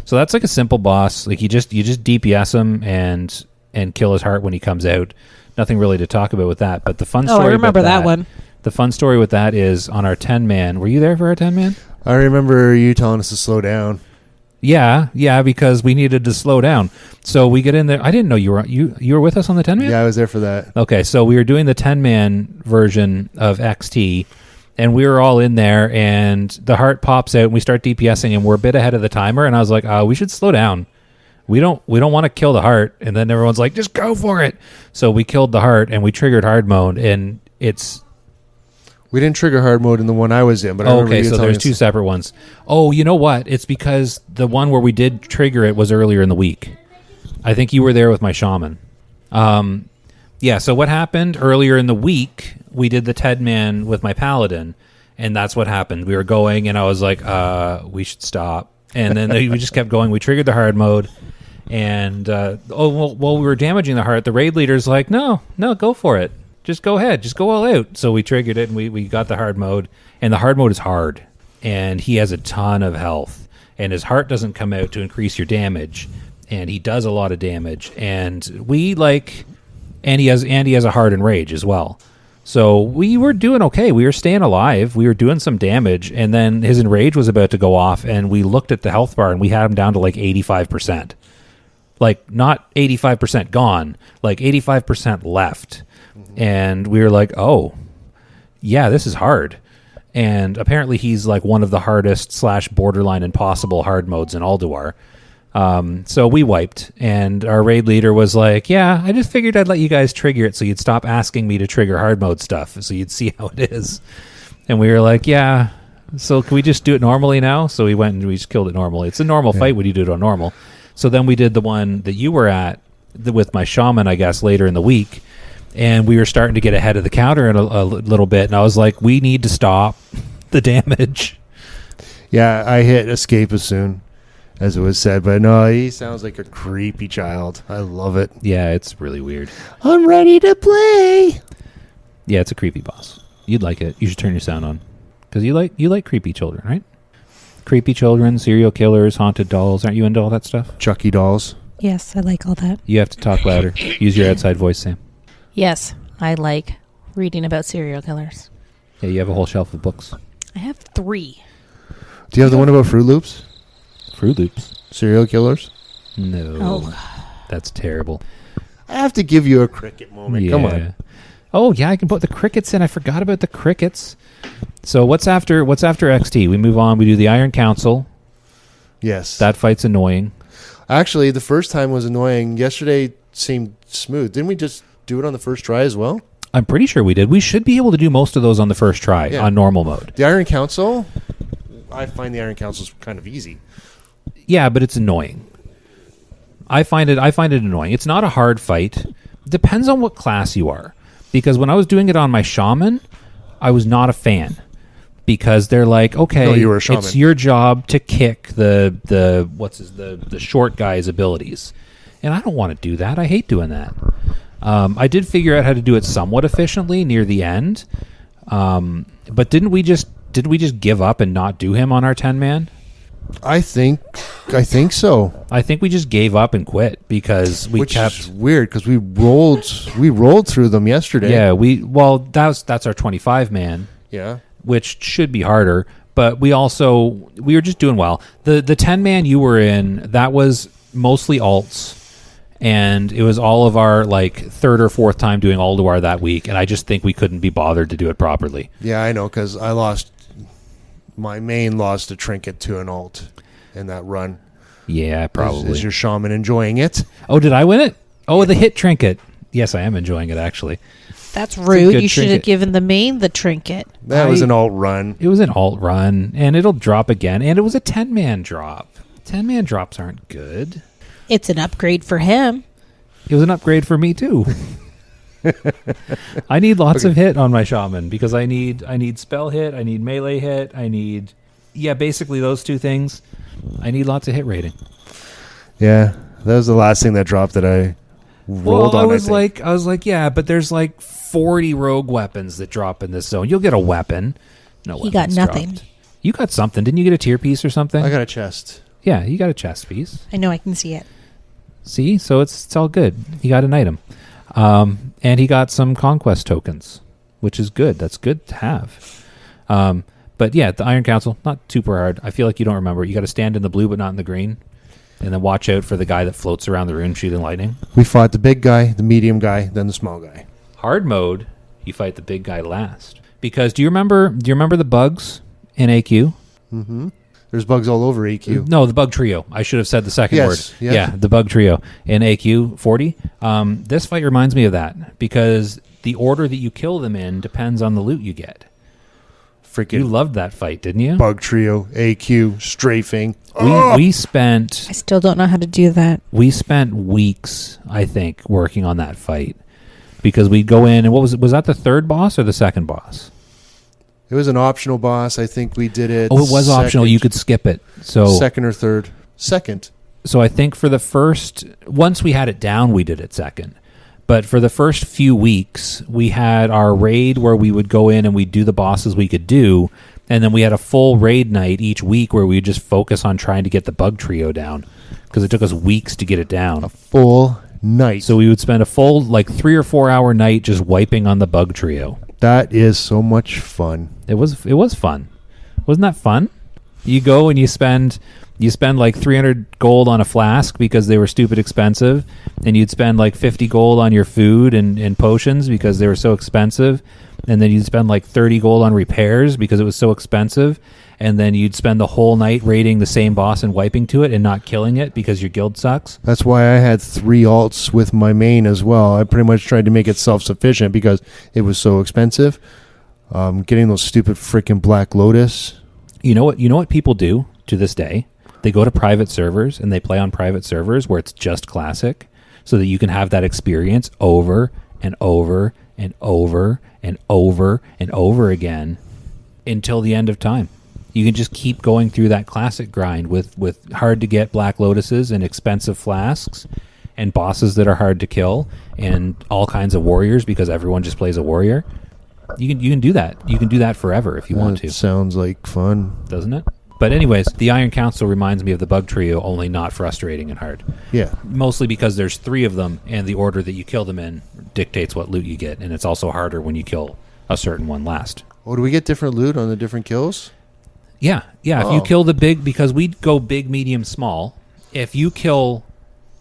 So that's like a simple boss. Like you just DPS him and kill his heart when he comes out. Nothing really to talk about with that. But the fun story.
I remember
about
that one.
The fun story with that is on our 10-man. Were you there for our 10-man?
I remember you telling us to slow down.
Yeah, because we needed to slow down. So we get in there. I didn't know you were with us on the 10-man?
Yeah, I was there for that.
Okay, so we were doing the 10-man version of XT, and we were all in there, and the heart pops out, and we start DPSing, and we're a bit ahead of the timer, and I was like, we should slow down. We don't want to kill the heart, and then everyone's like, just go for it. So we killed the heart, and we triggered hard mode, and it's...
We didn't trigger hard mode in the one I was in, but I remember
okay,
you
so
telling
there's
us-
two separate ones. Oh, you know what? It's because the one where we did trigger it was earlier in the week. I think you were there with my shaman. Yeah, so what happened earlier in the week, we did the Ted-man with my paladin, and that's what happened. We were going, and I was like, we should stop. And then we just kept going. We triggered the hard mode, and while we were damaging the heart, the raid leader's like, no, go for it. Just go ahead. Just go all out. So we triggered it, and we got the hard mode. And the hard mode is hard. And he has a ton of health. And his heart doesn't come out to increase your damage. And he does a lot of damage. And and he has a heart and rage as well. So we were doing okay. We were staying alive. We were doing some damage. And then his enrage was about to go off. And we looked at the health bar, and we had him down to like 85%. Like, not 85% gone. Like 85% left. And we were like, oh, yeah, this is hard. And apparently he's like one of the hardest / borderline impossible hard modes in Ulduar. So we wiped, and our raid leader was like, yeah, I just figured I'd let you guys trigger it so you'd stop asking me to trigger hard mode stuff so you'd see how it is. And we were like, yeah, so can we just do it normally now? So we went and we just killed it normally. It's a normal fight when you do it on normal. So then we did the one that you were at with my shaman, I guess, later in the week. And we were starting to get ahead of the counter in a little bit. And I was like, we need to stop the damage.
Yeah, I hit escape as soon as it was said. But no, he sounds like a creepy child. I love it.
Yeah, it's really weird.
I'm ready to play.
Yeah, it's a creepy boss. You'd like it. You should turn your sound on. Because you like creepy children, right? Creepy children, serial killers, haunted dolls. Aren't you into all that stuff?
Chucky dolls.
Yes, I like all that.
You have to talk louder. Use your outside voice, Sam.
Yes, I like reading about serial killers.
Yeah, you have a whole shelf of books.
I have 3.
Do you have the one about Fruit Loops?
Fruit Loops.
Serial killers?
No.
Oh.
That's terrible.
I have to give you a cricket moment. Come on.
Oh yeah, I can put the crickets in. I forgot about the crickets. So what's after XT? We move on. We do the Iron Council.
Yes.
That fight's annoying.
Actually, the first time was annoying. Yesterday seemed smooth. Didn't we just do it on the first try as well?
I'm pretty sure we did. We should be able to do most of those on the first try on normal mode.
The Iron Council, I find the Iron Council kind of easy.
Yeah, but it's annoying. I find it annoying. It's not a hard fight. Depends on what class you are. Because when I was doing it on my shaman, I was not a fan. Because they're like, okay,
no, you were a shaman.
It's your job to kick the short guy's abilities. And I don't want to do that. I hate doing that. I did figure out how to do it somewhat efficiently near the end. But didn't we just give up and not do him on our 10-man? I think
so.
I think we just gave up and quit because
Which is weird because we rolled through them yesterday.
Yeah, that's our 25-man.
Yeah.
Which should be harder, but we were just doing well. The 10-man you were in, that was mostly alts. And it was all of our third or fourth time doing Ulduar that week, and I just think we couldn't be bothered to do it properly.
Yeah, I know, because my main lost a trinket to an alt in that run.
Yeah, probably.
Is your shaman enjoying it?
Oh, did I win it? Oh, the hit trinket. Yes, I am enjoying it, actually.
That's rude. You should have given the main the trinket.
That was an alt run.
It was an alt run, and it'll drop again, and it was a 10-man drop. 10-man drops aren't good.
It's an upgrade for him.
It was an upgrade for me too. I need lots of hit on my shaman because I need spell hit, I need melee hit, basically those two things. I need lots of hit rating.
Yeah, that was the last thing that dropped that I rolled on.
I was like, yeah, but there's 40 rogue weapons that drop in this zone. You'll get a weapon. No,
he got nothing.
Dropped. You got something, didn't you? Get a tier piece or something?
I got a chest.
Yeah, you got a chest piece.
I know, I can see it.
See, so it's all good. He got an item, and he got some conquest tokens, which is good. That's good to have. But yeah, the Iron Council, not super hard. I feel like you don't remember. You got to stand in the blue but not in the green, and then watch out for the guy that floats around the room shooting lightning.
We fought the big guy, the medium guy, then the small guy.
Hard mode, you fight the big guy last. Because do you remember the bugs in AQ?
Mm-hmm. There's bugs all over AQ.
No, the bug trio. I should have said the second word.
Yes.
Yeah, the bug trio in AQ 40. This fight reminds me of that because the order that you kill them in depends on the loot you get. You loved that fight, didn't you?
Bug trio, AQ, strafing.
We spent...
I still don't know how to do that.
We spent weeks, I think, working on that fight because we'd go in and was that the third boss or the second boss?
It was an optional boss. I think we did it.
Oh, it was optional. You could skip it. So
second or third. Second.
So I think for the first, once we had it down, we did it second. But for the first few weeks, we had our raid where we would go in and we'd do the bosses we could do. And then we had a full raid night each week where we would just focus on trying to get the bug trio down because it took us weeks to get it down.
A full night.
So we would spend a full 3 or 4 hour night just wiping on the bug trio.
That is so much fun.
It was fun. Wasn't that fun? You go and you spend 300 gold on a flask because they were stupid expensive, and you'd spend 50 gold on your food and potions because they were so expensive, and then you'd spend 30 gold on repairs because it was so expensive, and then you'd spend the whole night raiding the same boss and wiping to it and not killing it because your guild sucks.
That's why I had 3 alts with my main as well. I pretty much tried to make it self-sufficient because it was so expensive. Getting those stupid freaking Black Lotus.
You know what people do to this day? They go to private servers and they play on private servers where it's just classic so that you can have that experience over and over and over and over and over again until the end of time. You can just keep going through that classic grind with hard to get Black Lotuses and expensive flasks and bosses that are hard to kill and all kinds of warriors because everyone just plays a warrior. You can do that. You can do that forever if you want to.
Sounds like fun.
Doesn't it? But anyways, the Iron Council reminds me of the bug trio, only not frustrating and hard.
Yeah.
Mostly because there's 3 of them and the order that you kill them in dictates what loot you get, and it's also harder when you kill a certain one last.
Oh, do we get different loot on the different kills?
Yeah. Oh. If you kill the big, because we go big, medium, small. If you kill,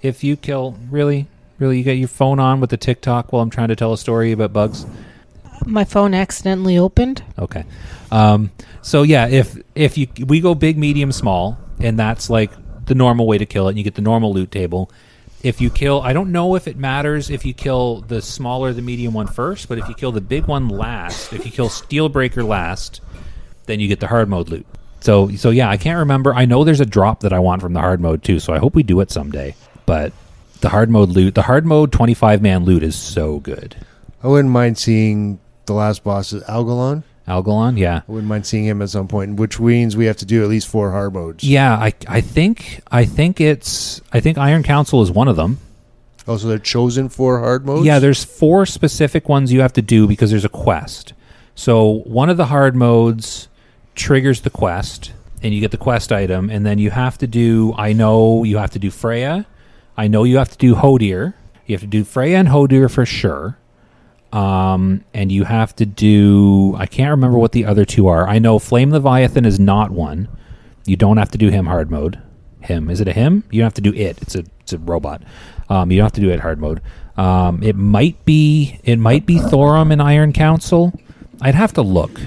really, Really, you got your phone on with the TikTok while I'm trying to tell a story about bugs?
My phone accidentally opened.
Okay. So yeah, if we go big, medium, small, and that's like the normal way to kill it, and you get the normal loot table. If you kill, I don't know if it matters if you kill the smaller, the medium one first, but if you kill the big one last, if you kill Steelbreaker last, then you get the hard mode loot. So yeah, I can't remember. I know there's a drop that I want from the hard mode too, so I hope we do it someday. But the hard mode loot, the hard mode 25-man loot is so good.
I wouldn't mind seeing the last boss, Algalon.
Algalon, yeah.
I wouldn't mind seeing him at some point, which means we have to do at least 4 hard modes.
Yeah, I think Iron Council is one of them.
Oh, so they're chosen 4 hard modes?
Yeah, there's 4 specific ones you have to do because there's a quest. So one of the hard modes triggers the quest, and you get the quest item, and then you have to do, I know you have to do Freya. I know you have to do Hodir. You have to do Freya and Hodir for sure. And you have to do, I can't remember what the other 2 are. I know Flame Leviathan is not one. You don't have to do him hard mode. Him. Is it a him? You don't have to do it. It's a robot. You don't have to do it hard mode. It might be Thorum in Iron Council. I'd have to look.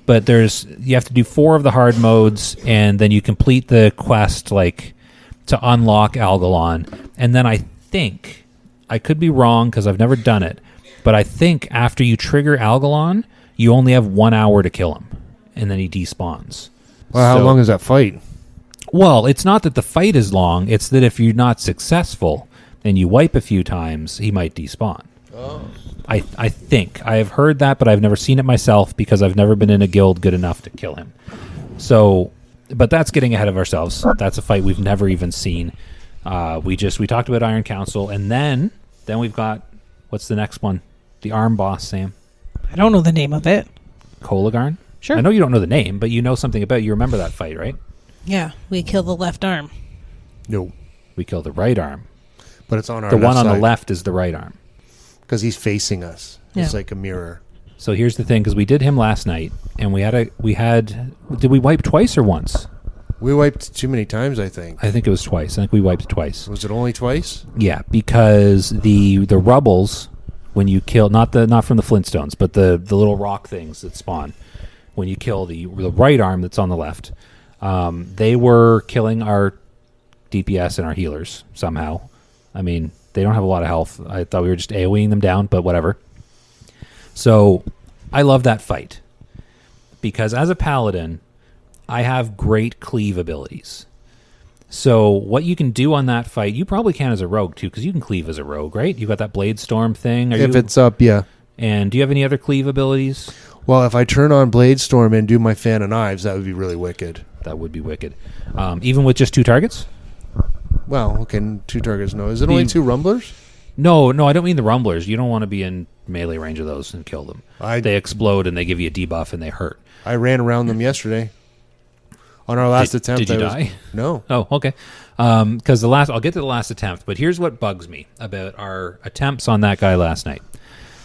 But you have to do 4 of the hard modes, and then you complete the quest like to unlock Algalon. And then I think, I could be wrong because I've never done it, but I think after you trigger Algalon, you only have 1 hour to kill him, and then he despawns.
Well, how long is that fight?
Well, it's not that the fight is long, it's that if you're not successful and you wipe a few times, he might despawn. Oh. I think. I have heard that, but I've never seen it myself because I've never been in a guild good enough to kill him. So, but that's getting ahead of ourselves. That's a fight we've never even seen. We talked about Iron Council, and then we've got, what's the next one? The arm boss, Sam.
I don't know the name of it.
Kolagarn?
Sure.
I know you don't know the name, but you know something about it. You remember that fight, right?
Yeah, we kill the left arm.
No.
We kill the right arm.
But it's on our
The
left
one on
side.
the left is the right arm.
Because he's facing us.
Yeah.
It's like a mirror.
So here's the thing, because we did him last night, and did we wipe twice or once?
We wiped too many times, I think.
I think it was twice. I think we wiped twice.
Was it only twice?
Yeah, because the rubbles, when you kill, not from the Flintstones, but the little rock things that spawn, when you kill the right arm that's on the left, they were killing our DPS and our healers somehow. I mean, they don't have a lot of health. I thought we were just AoEing them down, but whatever. So I love that fight because as a paladin, I have great cleave abilities. So what you can do on that fight, you probably can as a rogue too, because you can cleave as a rogue, right? You got that blade storm thing.
It's up, yeah.
And do you have any other cleave abilities?
Well, if I turn on Blade Storm and do my Fan of Knives, that would be really wicked.
That would be wicked. Even with just 2 targets?
Well, okay, 2 targets, no. Is it only 2 Rumblers?
No, I don't mean the rumblers. You don't want to be in melee range of those and kill them. They explode and they give you a debuff and they hurt.
I ran around them yesterday. On our last attempt.
Did you die?
No.
Oh, okay. Because I'll get to the last attempt, but here's what bugs me about our attempts on that guy last night.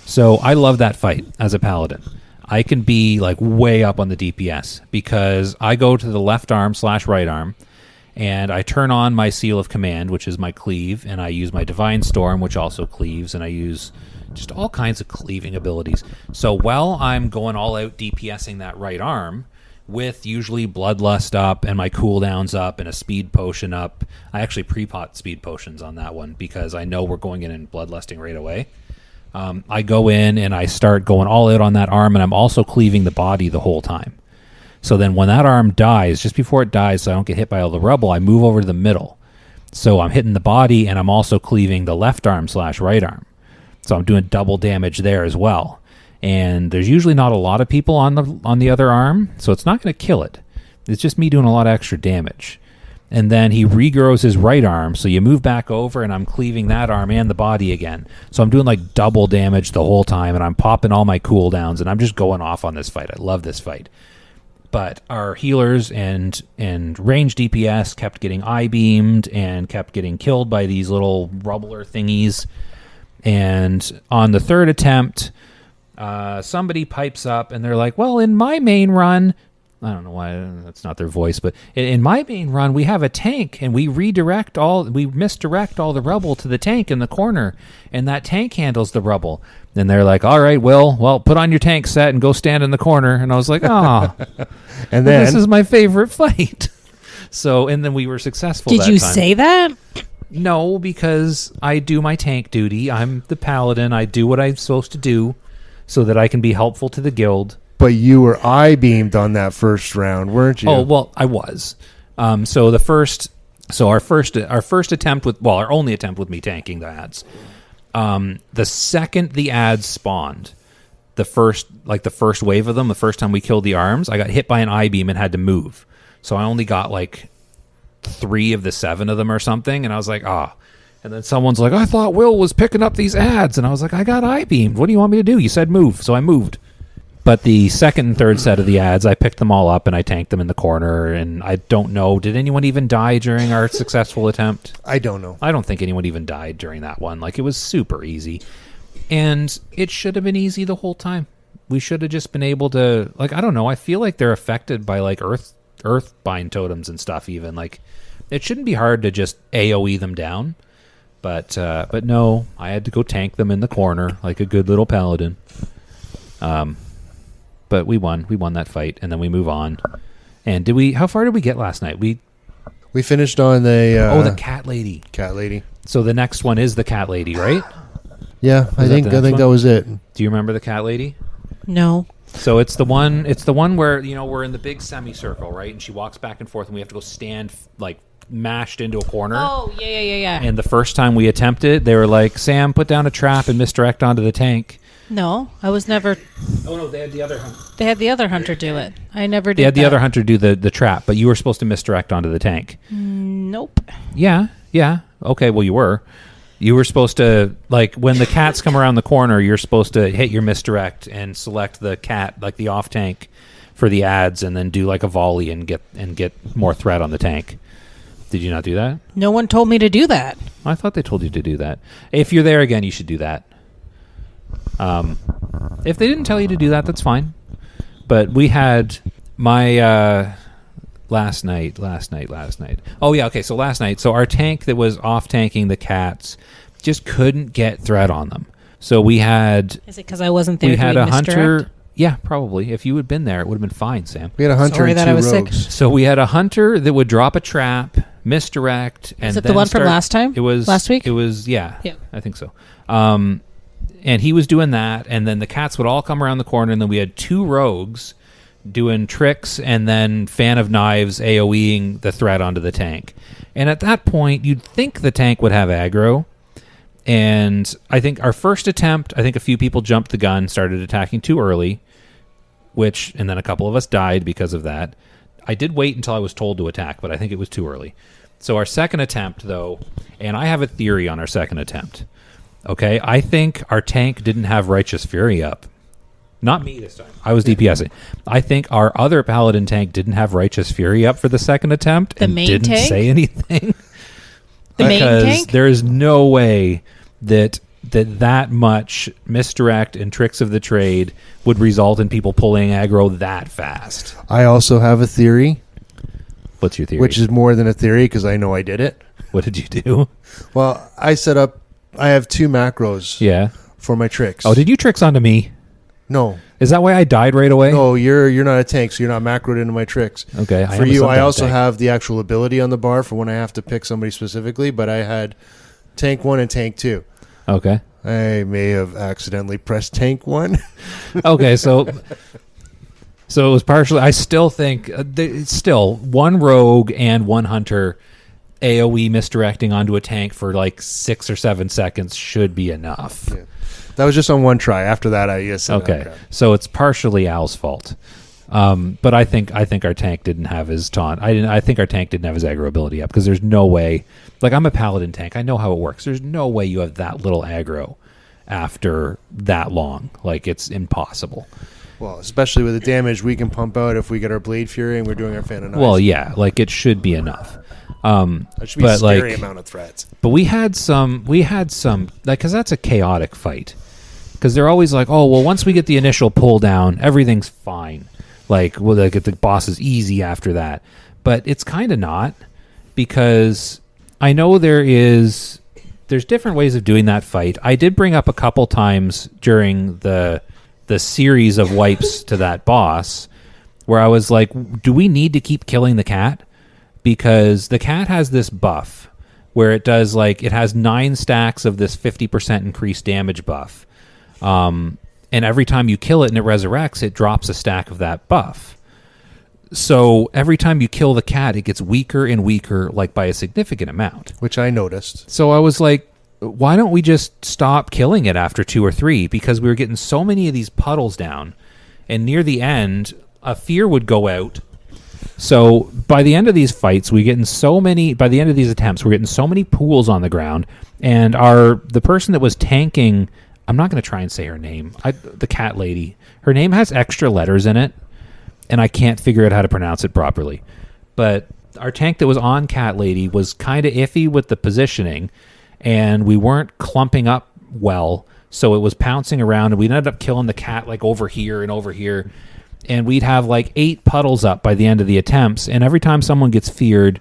So I love that fight as a paladin. I can be like way up on the DPS because I go to the left arm / right arm, and I turn on my Seal of Command, which is my cleave, and I use my Divine Storm, which also cleaves, and I use just all kinds of cleaving abilities. So while I'm going all out DPSing that right arm, with usually Bloodlust up and my cooldowns up and a speed potion up, I actually pre-pot speed potions on that one because I know we're going in and Bloodlusting right away. I go in and I start going all out on that arm, and I'm also cleaving the body the whole time. So then when that arm dies, just before it dies so I don't get hit by all the rubble, I move over to the middle. So I'm hitting the body and I'm also cleaving the left arm / right arm. So I'm doing double damage there as well. And there's usually not a lot of people on the other arm, so it's not going to kill it. It's just me doing a lot of extra damage. And then he regrows his right arm, so you move back over and I'm cleaving that arm and the body again. So I'm doing like double damage the whole time, and I'm popping all my cooldowns, and I'm just going off on this fight. I love this fight. But our healers and range DPS kept getting eye-beamed and kept getting killed by these little rubbler thingies. And on the 3rd attempt, somebody pipes up and they're like, well, in my main run, I don't know why that's not their voice, but in my main run, we have a tank, and we misdirect all the rubble to the tank in the corner, and that tank handles the rubble. And they're like, "All right, well, put on your tank set and go stand in the corner." And I was like, "Ah,
And then
this is my favorite fight." So, and then we were successful.
Did
that
you
time.
say that?
No, because I do my tank duty. I'm the paladin. I do what I'm supposed to do, so that I can be helpful to the guild.
but you were I-beamed on that first round, weren't you?
Oh well, I was. So our first attempt with our only attempt with me tanking the ads. The second the ads spawned, the first wave of them, the first time we killed the arms, I got hit by an I-beam and had to move. So I only got like 3 of the 7 of them or something, and I was like, ah. And then someone's like, I thought Will was picking up these ads, and I was like, I got I-beamed. What do you want me to do? You said move, so I moved. But the second and third set of the ads, I picked them all up and I tanked them in the corner. And I don't know, did anyone even die during our successful attempt?
I don't know.
I don't think anyone even died during that one. Like, it was super easy. And it should have been easy the whole time. We should have just been able to, like, I don't know. I feel like they're affected by, like, earthbind totems and stuff even. Like, it shouldn't be hard to just AoE them down. But no, I had to go tank them in the corner like a good little paladin. But we won that fight, and then we move on. And how far did we get last night? We
finished on the
the cat lady.
cat lady.
So the next one is the cat lady, right?
Yeah, I think
the next
that was it.
Do you remember the cat lady?
No.
So it's the one where, we're in the big semicircle, right? And she walks back and forth, and we have to go stand like mashed into a corner.
Oh, yeah.
And the first time we attempted, they were like, Sam, put down a trap and misdirect onto the tank.
No, I was never.
Oh no, they had the other hunter.
They had the other hunter do it. I never did.
They had the
that.
other hunter do the trap, but you were supposed to misdirect onto the tank.
Nope.
Yeah. Okay, well, you were. You were supposed to, like, when the cats come around the corner, you're supposed to hit your misdirect and select the cat, like the off tank, for the ads, and then do like a volley and get more threat on the tank. Did you not do that?
No one told me to do that.
I thought they told you to do that. If you're there again, you should do that. If they didn't tell you to do that, that's fine. But we had my last night. Oh yeah, okay. So last night, our tank that was off tanking the cats just couldn't get threat on them. So we had.
Is it because I wasn't there?
We had
doing
a hunter.
misdirect?
Yeah, probably. If you had been there, it would have been fine, Sam.
We had a hunter
Sorry
and
that
2
I was sick.
rogues.
So we had a hunter that would drop a trap, misdirect, and
Is it the
then
one from last time?
It was
last week.
It was yeah.
Yeah.
I think so. And he was doing that, and then the cats would all come around the corner, and then we had 2 rogues doing tricks and then fan of knives AoEing the threat onto the tank. And at that point, you'd think the tank would have aggro. And I think our first attempt, a few people jumped the gun, started attacking too early, and then a couple of us died because of that. I did wait until I was told to attack, but I think it was too early. So our second attempt, though, and I have a theory on our second attempt. Okay, I think our tank didn't have Righteous Fury up. Not me this time. I was DPSing. I think our other Paladin tank didn't have Righteous Fury up for the second attempt
The
and
main
didn't
tank?
say anything.
The main
Because
tank?
there is no way that much misdirect and tricks of the trade would result in people pulling aggro that fast.
I also have a theory,
What's your theory?
which is more than a theory because I know I did it.
What did you do?
Well, I have 2 macros
Yeah.
for my tricks.
Oh, did you tricks onto me?
No.
Is that why I died right away?
No, you're not a tank, so you're not macroed into my tricks.
Okay.
For you, I also have the actual ability on the bar for when I have to pick somebody specifically, but I had tank 1 and tank 2.
Okay.
I may have accidentally pressed tank 1.
Okay, so it was partially. I still think still 1 rogue and 1 hunter AoE misdirecting onto a tank for like 6 or 7 seconds should be enough.
Yeah. That was just on 1 try. After that, I said,
Okay, so it's partially Al's fault. But I think our tank didn't have his taunt. I think our tank didn't have his aggro ability up because there's no way. Like, I'm a paladin tank. I know how it works. There's no way you have that little aggro after that long. Like, it's impossible.
Well, especially with the damage we can pump out if we get our Blade Fury and we're doing our Fan of Knives.
Well, yeah, like it should be enough.
That should be a scary amount of threats.
But we had some, like, because that's a chaotic fight. Because they're always like, oh, well, once we get the initial pull down, everything's fine. like, well, like the boss is easy after that. But it's kind of not, because I know there's different ways of doing that fight. I did bring up a couple times during the series of wipes to that boss where I was like, do we need to keep killing the cat? Because the cat has this buff where it does, like, it has 9 stacks of this 50% increased damage buff. And every time you kill it and it resurrects, it drops a stack of that buff. So every time you kill the cat, it gets weaker and weaker, like by a significant amount.
Which I noticed.
So I was like, why don't we just stop killing it after 2 or 3? Because we were getting so many of these puddles down. And near the end, a fear would go out. So by the end of these fights, by the end of these attempts, we're getting so many pools on the ground. And the person that was tanking, I'm not going to try and say her name, the cat lady, her name has extra letters in it. And I can't figure out how to pronounce it properly. But our tank that was on Cat Lady was kind of iffy with the positioning, and we weren't clumping up well, so it was pouncing around, and we ended up killing the cat like over here and over here, and we'd have like 8 puddles up by the end of the attempts, and every time someone gets feared,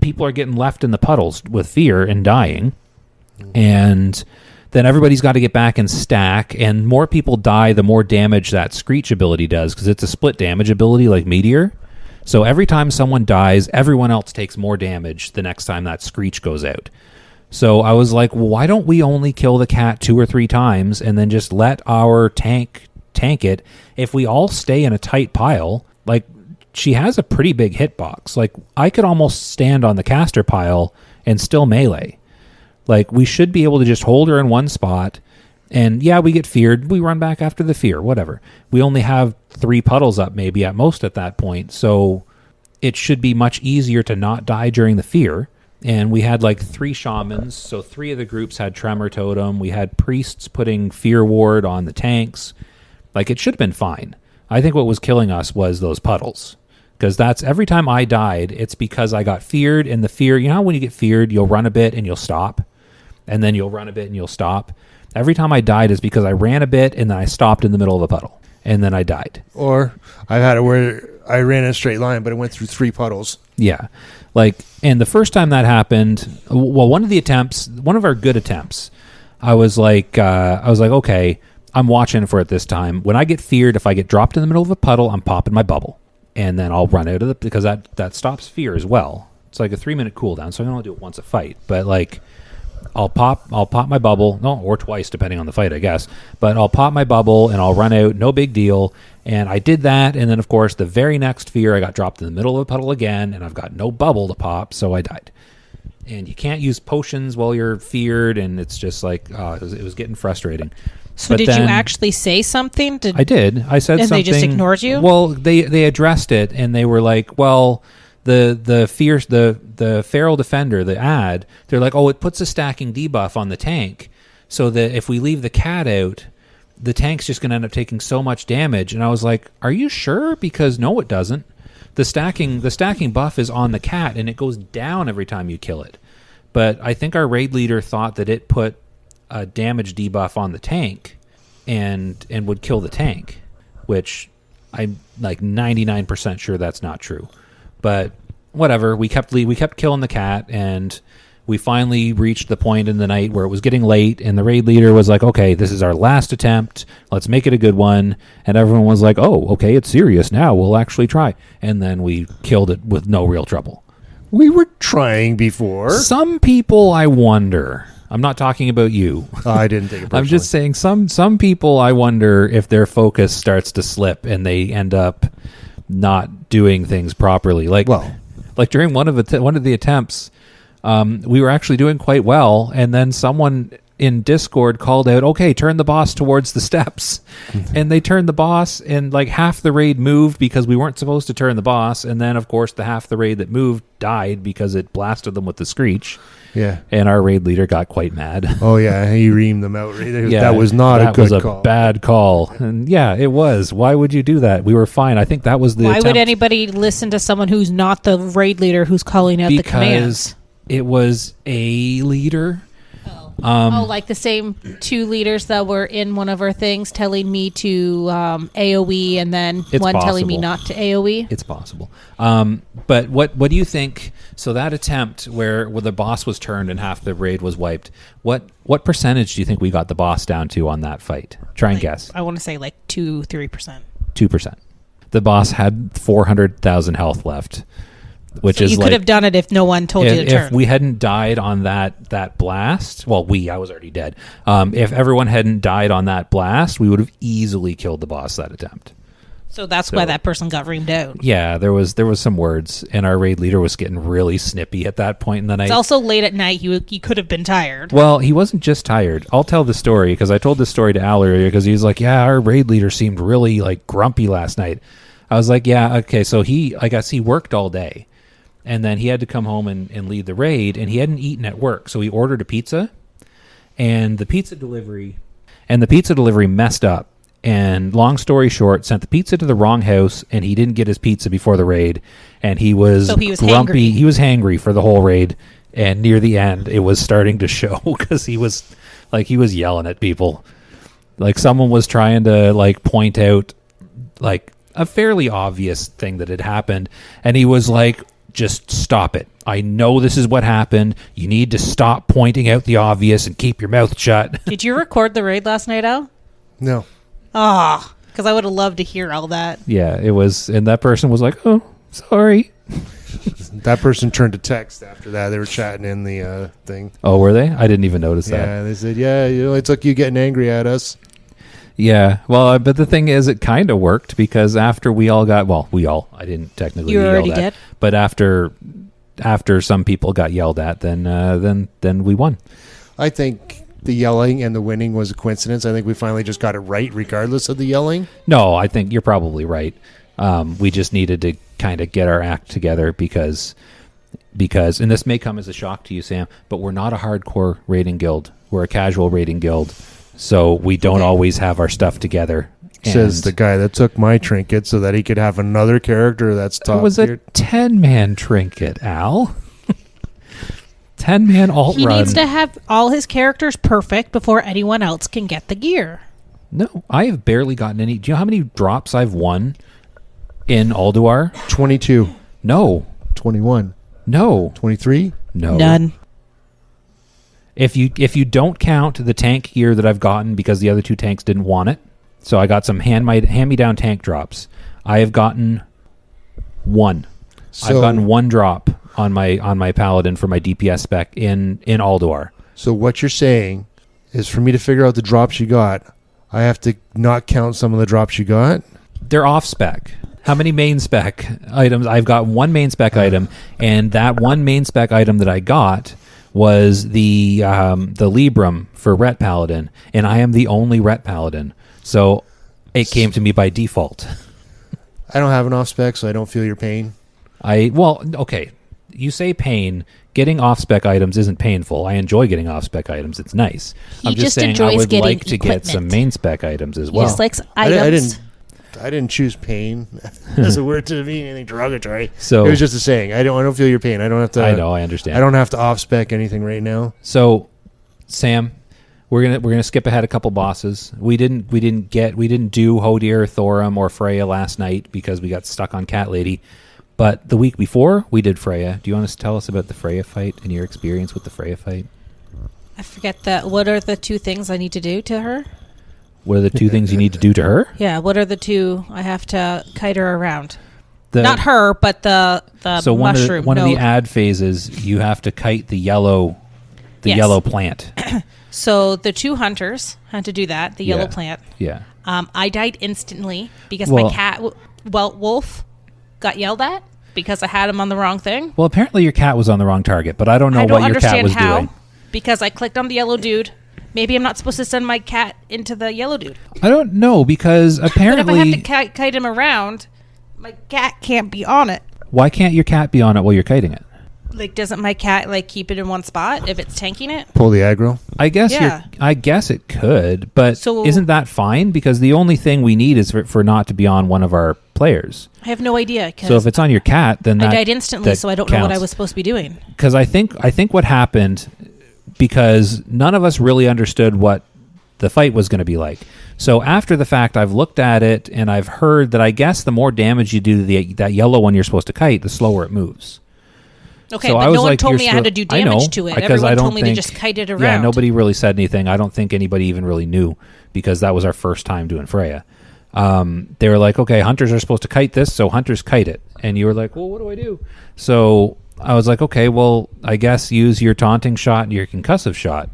people are getting left in the puddles with fear and dying, and then everybody's got to get back and stack, and more people die the more damage that Screech ability does, because it's a split damage ability like Meteor. So every time someone dies, everyone else takes more damage the next time that Screech goes out. So I was like, well, why don't we only kill the cat 2 or 3 times and then just let our tank it? If we all stay in a tight pile, like, she has a pretty big hitbox. Like, I could almost stand on the caster pile and still melee. Like, we should be able to just hold her in one spot, and yeah, we get feared. We run back after the fear, whatever. We only have 3 puddles up maybe at most at that point, so it should be much easier to not die during the fear. And we had like 3 shamans, so 3 of the groups had Tremor Totem. We had priests putting Fear Ward on the tanks. Like, it should have been fine. I think what was killing us was those puddles. Because that's every time I died, it's because I got feared, and the fear, you know how when you get feared, you'll run a bit and you'll stop? And then you'll run a bit and you'll stop. Every time I died is because I ran a bit and then I stopped in the middle of a puddle. And then I died. Or
I've had it where I ran in a straight line, but it went through 3 puddles.
Yeah. Like, and the first time that happened, well, one of our good attempts, I was like, okay, I'm watching for it this time. When I get feared, if I get dropped in the middle of a puddle, I'm popping my bubble. And then I'll run out of because that stops fear as well. It's like a 3-minute cooldown, so I can only do it once a fight. But like, I'll pop my bubble, or twice depending on the fight, I guess. But I'll pop my bubble and I'll run out, no big deal. And I did that, and then of course the very next fear I got dropped in the middle of a puddle again, and I've got no bubble to pop, so I died. And you can't use potions while you're feared, and it's just like it was getting frustrating.
So did you actually say something?
I did. I said
and
something.
And they just ignored you?
Well, they addressed it, and they were like, well, the Feral Defender, the ad, they're like, oh, it puts a stacking debuff on the tank, so that if we leave the cat out, the tank's just going to end up taking so much damage. And I was like, are you sure? Because no, it doesn't. The stacking buff is on the cat, and it goes down every time you kill it. But I think our raid leader thought that it put a damage debuff on the tank and would kill the tank, which I'm like 99% sure that's not true. But whatever, we kept killing the cat, and we finally reached the point in the night where it was getting late, and the raid leader was like, okay, this is our last attempt, let's make it a good one. And everyone was like, oh, okay, it's serious now, we'll actually try. And then we killed it with no real trouble.
We were trying before.
Some people, I wonder, I'm not talking about you.
Oh, I didn't take it personally.
I'm just saying some people, I wonder if their focus starts to slip and they end up not doing things properly. Like during one of the attempts, we were actually doing quite well, and then someone in Discord called out, okay, turn the boss towards the steps. And they turned the boss, and like half the raid moved because we weren't supposed to turn the boss, and then of course the half the raid that moved died because it blasted them with the Screech.
Yeah.
And our raid leader got quite mad.
Oh yeah, he reamed them out.
Yeah,
that was not a good call.
That was a bad call. And yeah, it was. Why would you do that? We were fine. I think that was the attempt.
Why would anybody listen to someone who's not the raid leader who's calling out the commands?
It was a leader.
Like the same 2 leaders that were in one of our things telling me to AoE and then
It's
one telling me
possible.
not to AoE.
It's possible. But what do you think? So that attempt where the boss was turned and half the raid was wiped, what percentage do you think we got the boss down to on that fight? Try and guess.
I want to say like 2-3%.
2%. The boss had 400,000 health left, which
So
is
you
like,
could have done it if no one told you to turn.
if we hadn't died on that blast, well, I was already dead. If everyone hadn't died on that blast, we would have easily killed the boss that attempt.
So that's why that person got reamed out.
Yeah, there was some words, and our raid leader was getting really snippy at that point in the night.
It's also late at night. You could have been tired.
Well, he wasn't just tired. I'll tell the story because I told this story to Al earlier because he's like, yeah, our raid leader seemed really like grumpy last night. I was like, yeah, okay. So I guess he worked all day and then he had to come home and lead the raid and he hadn't eaten at work. So he ordered a pizza and the pizza delivery messed up. And long story short, sent the pizza to the wrong house, and he didn't get his pizza before the raid, and he was grumpy.
hangry.
He was hangry for the whole raid, and near the end, it was starting to show because he was yelling at people, like someone was trying to like point out like a fairly obvious thing that had happened, and he was like, "Just stop it! I know this is what happened. You need to stop pointing out the obvious and keep your mouth shut."
Did you record the raid last night, Al?
No.
Because I would have loved to hear all that.
Yeah, it was, and that person was like, "Oh, sorry."
That person turned to text after that. They were chatting in the thing.
Oh, were they? I didn't even notice that.
Yeah, they said, yeah, it took you getting angry at us.
Yeah, well, but the thing is, it kind of worked because after we all got, I didn't technically
You
get
already
yelled at,
did?
but after some people got yelled at, then we won.
I think the yelling and the winning was a coincidence. I think we finally just got it right, regardless of the yelling.
No, I think you're probably right. We just needed to kind of get our act together because, and this may come as a shock to you, Sam, but we're not a hardcore raiding guild. We're a casual raiding guild, so we don't always have our stuff together.
Says the guy that took my trinket so that he could have another character that's top
It was a
tier.
10-man trinket, Al. 10-man alt
He
run.
needs to have all his characters perfect before anyone else can get the gear.
No, I have barely gotten any. Do you know how many drops I've won in Ulduar?
22,
No.
21,
No.
23.
No.
None.
If you don't count the tank gear that I've gotten because the other 2 tanks didn't want it, so I got some hand-me-down tank drops. I have gotten 1. I've gotten 1 drop on my paladin for my DPS spec in Ulduar.
So what you're saying is for me to figure out the drops you got, I have to not count some of the drops you got?
They're off spec. How many main spec items? I've got 1 main spec item, and that 1 main spec item that I got was the Librum for Ret Paladin, and I am the only Ret Paladin. So it came to me by default.
I don't have an off spec, so I don't feel your pain.
Okay. You say pain. Getting off spec items isn't painful. I enjoy getting off spec items. It's nice.
He
I'm just
just
saying I
enjoys
would
getting
like to get some
equipment.
main spec items as
He
well.
just likes items.
I didn't choose pain as a word to mean anything derogatory.
So
it was just a saying. I don't feel your pain. I don't have to.
I know. I understand.
I don't have to off spec anything right now.
So, Sam, we're gonna skip ahead a couple bosses. We didn't do Hodir, Thorum, or Freya last night because we got stuck on Cat Lady. But the week before, we did Freya. Do you want to tell us about the Freya fight and your experience with the Freya fight?
I forget that. What are the 2 things I need to do to her?
What are the 2 things you need to do to her?
Yeah, what are the 2 I have to kite her around?
The-
Not her, but the
So one
mushroom.
of the ad phases, you have to kite the yellow
Yes.
yellow plant.
So the 2 hunters had to do that, the yellow
Yeah.
plant.
Yeah.
I died instantly because
Well-
my cat, Wolf, got yelled at because I had him on the wrong thing.
Well, apparently your cat was on the wrong target, but I don't know
I don't
what your cat
understand
was
how
doing.
because I clicked on the yellow dude. Maybe I'm not supposed to send my cat into the yellow dude.
I don't know because
But if I
apparently,
have to kite him around, my cat can't be on it.
why can't your cat be on it while you're kiting it?
Like, doesn't my cat keep it in one spot if it's tanking it?
Pull the aggro.
I guess
Yeah.
I guess it could, but
So-
isn't that fine? Because the only thing we need is for not to be on one of our players.
I have no idea.
So if it's on your cat, then
I
that
died instantly,
that
so I don't know what I
counts.
was supposed to be doing.
Because I think what happened, because none of us really understood what the fight was going to be like. So after the fact, I've looked at it and I've heard that I guess the more damage you do to that yellow one you're supposed to kite, the slower it moves.
Okay,
So
but
I was
no one
like,
told
you're
me I had to do
I know,
damage to it.
because I
Everyone
don't
told me to
think-
just kite it around.
Yeah, nobody really said anything. I don't think anybody even really knew because that was our first time doing Freya. They were like, okay, hunters are supposed to kite this, so hunters kite it. And you were like, well, what do I do? So I was like, okay, well, I guess use your taunting shot and your concussive shot.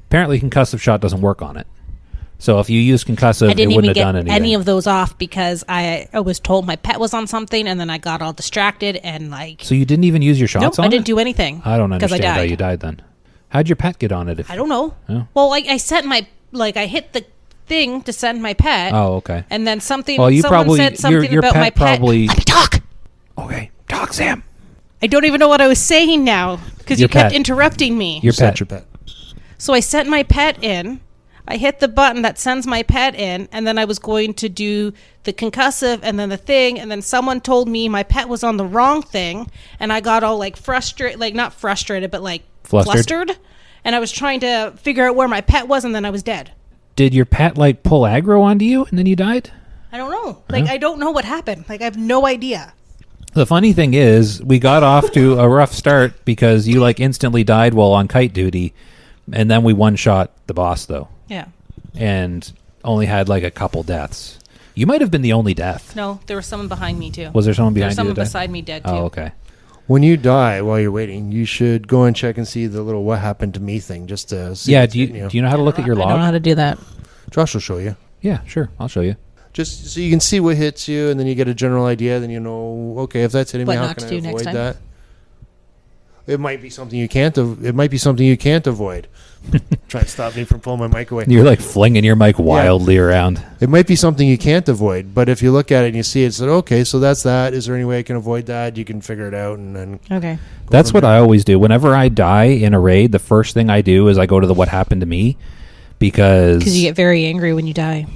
Apparently, concussive shot doesn't work on it. So if you use concussive,
I
it
didn't
wouldn't
even
have done
get
anything.
any of those off because I was told my pet was on something, and then I got all distracted and like.
So you didn't even use your shots
Nope,
on
I didn't
it?
do anything.
I don't
because
understand
I
how
died.
you died then. How'd your pet get on it?
I don't know.
Oh.
Well, I sent my I hit the thing to send my pet.
Oh, okay.
And then something.
Well, you
someone
probably
said something
your
about
pet
my pet.
probably.
Let me talk.
Okay, talk, Sam.
I don't even know what I was saying now because you
Your
kept
pet.
interrupting me.
Your
Set
pet.
your pet.
So I sent my pet in. I hit the button that sends my pet in, and then I was going to do the concussive and then the thing, and then someone told me my pet was on the wrong thing, and I got all like frustrated, like not frustrated, but like flustered. And I was trying to figure out where my pet was, and then I was dead.
Did your pet like pull aggro onto you and then you died?
I don't know. Like, I don't know what happened. Like, I have no idea.
The funny thing is, we got off to a rough start because you like instantly died while on kite duty, and then we one shot the boss though,
Yeah.
and only had like a couple deaths. You might have been the only death.
No, there was someone behind me, too.
Was there someone
There
behind
was someone
you? that died?
beside me dead, too.
Oh, okay.
When you die while you're waiting, you should go and check and see the little "what happened to me" thing, just to see.
Yeah.
what's
Do you
hitting
do you know how to look at your
I don't know how
log?
to do that.
Josh will show you.
Yeah, sure. I'll show you.
Just so you can see what hits you, and then you get a general idea. Then you know, okay, if that's hitting me,
What
how
not
can
to
I
do next
avoid
time?
that? It might be something you can't. It might be something you can't avoid. Try and stop me from pulling my mic away.
You're like flinging your mic wildly around.
It might be something you can't avoid, but if you look at it and you see it, it's like, okay, so that's that. Is there any way I can avoid that? You can figure it out, and then
Okay.
That's what I always do. Whenever I die in a raid, the first thing I do is I go to the what happened to me because
Because you get very angry when you die.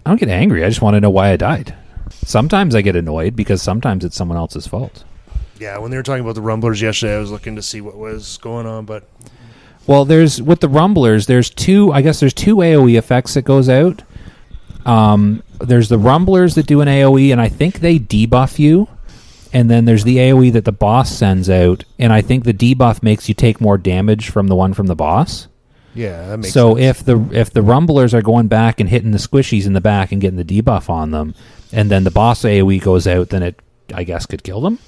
I don't get angry. I just want to know why I died. Sometimes I get annoyed because sometimes it's someone else's fault.
Yeah, when they were talking about the rumblers yesterday, I was looking to see what was going on, but
Well, with the rumblers, there's two AoE effects that goes out. There's the rumblers that do an AoE, and I think they debuff you. And then there's the AoE that the boss sends out, and I think the debuff makes you take more damage from the one from the boss.
yeah, that makes
So
sense.
if the rumblers are going back and hitting the squishies in the back and getting the debuff on them, and then the boss AoE goes out, then it I guess could kill them.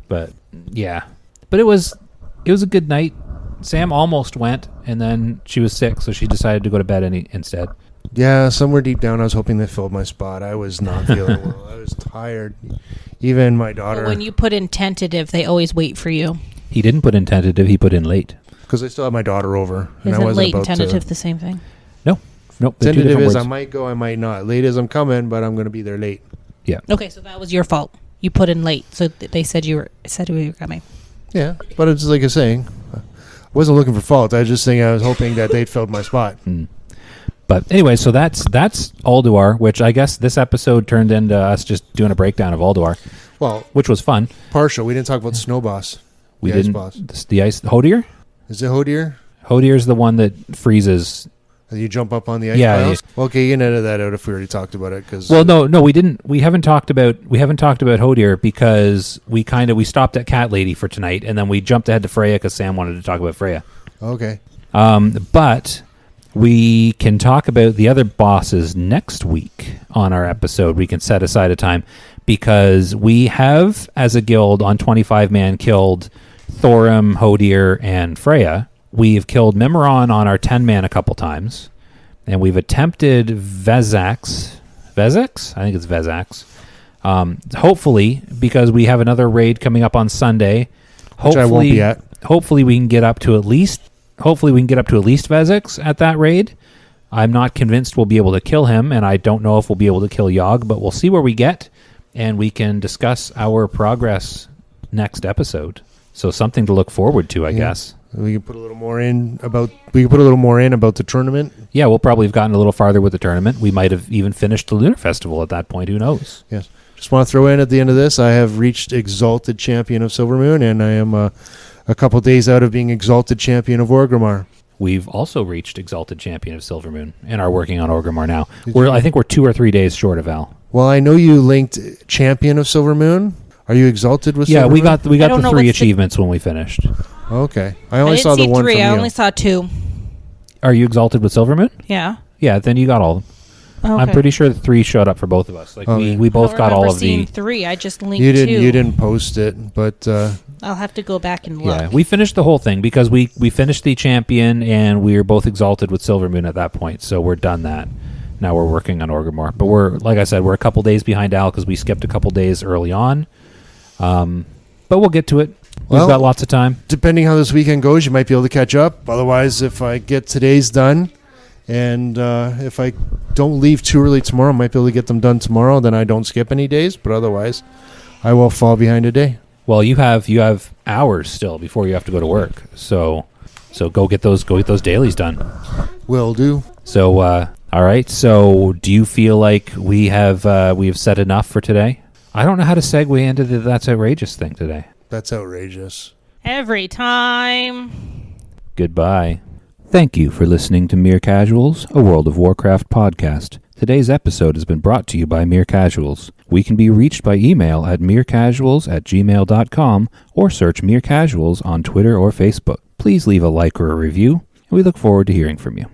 But yeah, but it was a good night. Sam almost went, and then she was sick, so she decided to go to bed instead.
Yeah, somewhere deep down, I was hoping they filled my spot. I was not feeling well. I was tired. Even my daughter,
But when you put in tentative, they always wait for you.
He didn't put in tentative; he put in late.
because I still had my daughter over, and I
Isn't
wasn't
late and
about
tentative
to.
the same thing?
Nope. They're two
Tentative
different
is
words.
I might go, I might not. Late is I'm coming, but I'm going to be there late.
Yeah.
Okay, so that was your fault. You put in late, so they said you were coming.
Yeah, but it's like I was saying, I wasn't looking for fault. I was just saying I was hoping that they'd filled my spot.
But anyway, so that's Ulduar, which I guess this episode turned into us just doing a breakdown of Ulduar,
Well,
which was fun.
partial. We didn't talk about the snow boss.
We
the ice
didn't.
boss.
The ice Hodier.
Is it Hodier?
Hodier's the one that freezes.
You jump up on the ice
Yeah,
piles? Well, okay, you can edit that out if we already talked about it. Cause,
Well, no, we didn't. We haven't talked about Hodier because we stopped at Cat Lady for tonight, and then we jumped ahead to Freya because Sam wanted to talk about Freya.
Okay.
But we can talk about the other bosses next week on our episode. We can set aside a time because we have, as a guild on 25 man, killed Thorim, Hodier, and Freya. We've killed Mimeron on our 10 man a couple times, and we've attempted Vezax. Vezax? I think it's Vezax. Hopefully, because we have another raid coming up on Sunday.
Which I won't be at.
Hopefully, we can get up to at least Vezax at that raid. I'm not convinced we'll be able to kill him, and I don't know if we'll be able to kill Yogg, but we'll see where we get, and we can discuss our progress next episode. So something to look forward to, I guess.
We can put a little more in about the tournament.
Yeah, we'll probably have gotten a little farther with the tournament. We might have even finished the Lunar Festival at that point. Who knows?
Yes. Just want to throw in at the end of this, I have reached Exalted Champion of Silvermoon, and I am a couple days out of being Exalted Champion of Orgrimmar.
we've also reached Exalted Champion of Silvermoon and are working on Orgrimmar now. I think we're 2 or 3 days short of Al.
Well, I know you linked Champion of Silvermoon. Are you Exalted with
Yeah,
Silvermoon?
we got
I
the
don't know
3
what's the-
achievements when we finished.
Okay. I
I
only
didn't
saw the
see
one
3.
from
I
you.
only saw 2.
Are you Exalted with Silvermoon?
Yeah.
Yeah, then you got all of them.
Okay.
I'm pretty sure the 3 showed up for both of us. Like
Oh,
we
yeah.
we both
I
got
don't
all
remember
of
seeing
the
3. I just linked
You
2.
didn't post it, but
I'll have to go back and look.
Yeah, we finished the whole thing because we finished the champion and we were both Exalted with Silvermoon at that point. So we're done that. Now we're working on Orgrimmar. But we're, like I said, we're a couple days behind Al because we skipped a couple days early on. But we'll get to it. We've
Well,
got lots of time.
depending how this weekend goes, you might be able to catch up. Otherwise, if I get today's done, and if I don't leave too early tomorrow, I might be able to get them done tomorrow. Then I don't skip any days. But otherwise, I will fall behind a day.
Well, you have hours still before you have to go to work. So go get those dailies done.
Will do.
So all right. So do you feel like we have said enough for today? I don't know how to segue into the That's Outrageous thing today.
That's outrageous.
Every time.
Goodbye. Thank you for listening to Mere Casuals, a World of Warcraft podcast. Today's episode has been brought to you by Mere Casuals. We can be reached by email at merecasuals@gmail.com or search Mere Casuals on Twitter or Facebook. Please leave a like or a review, and we look forward to hearing from you.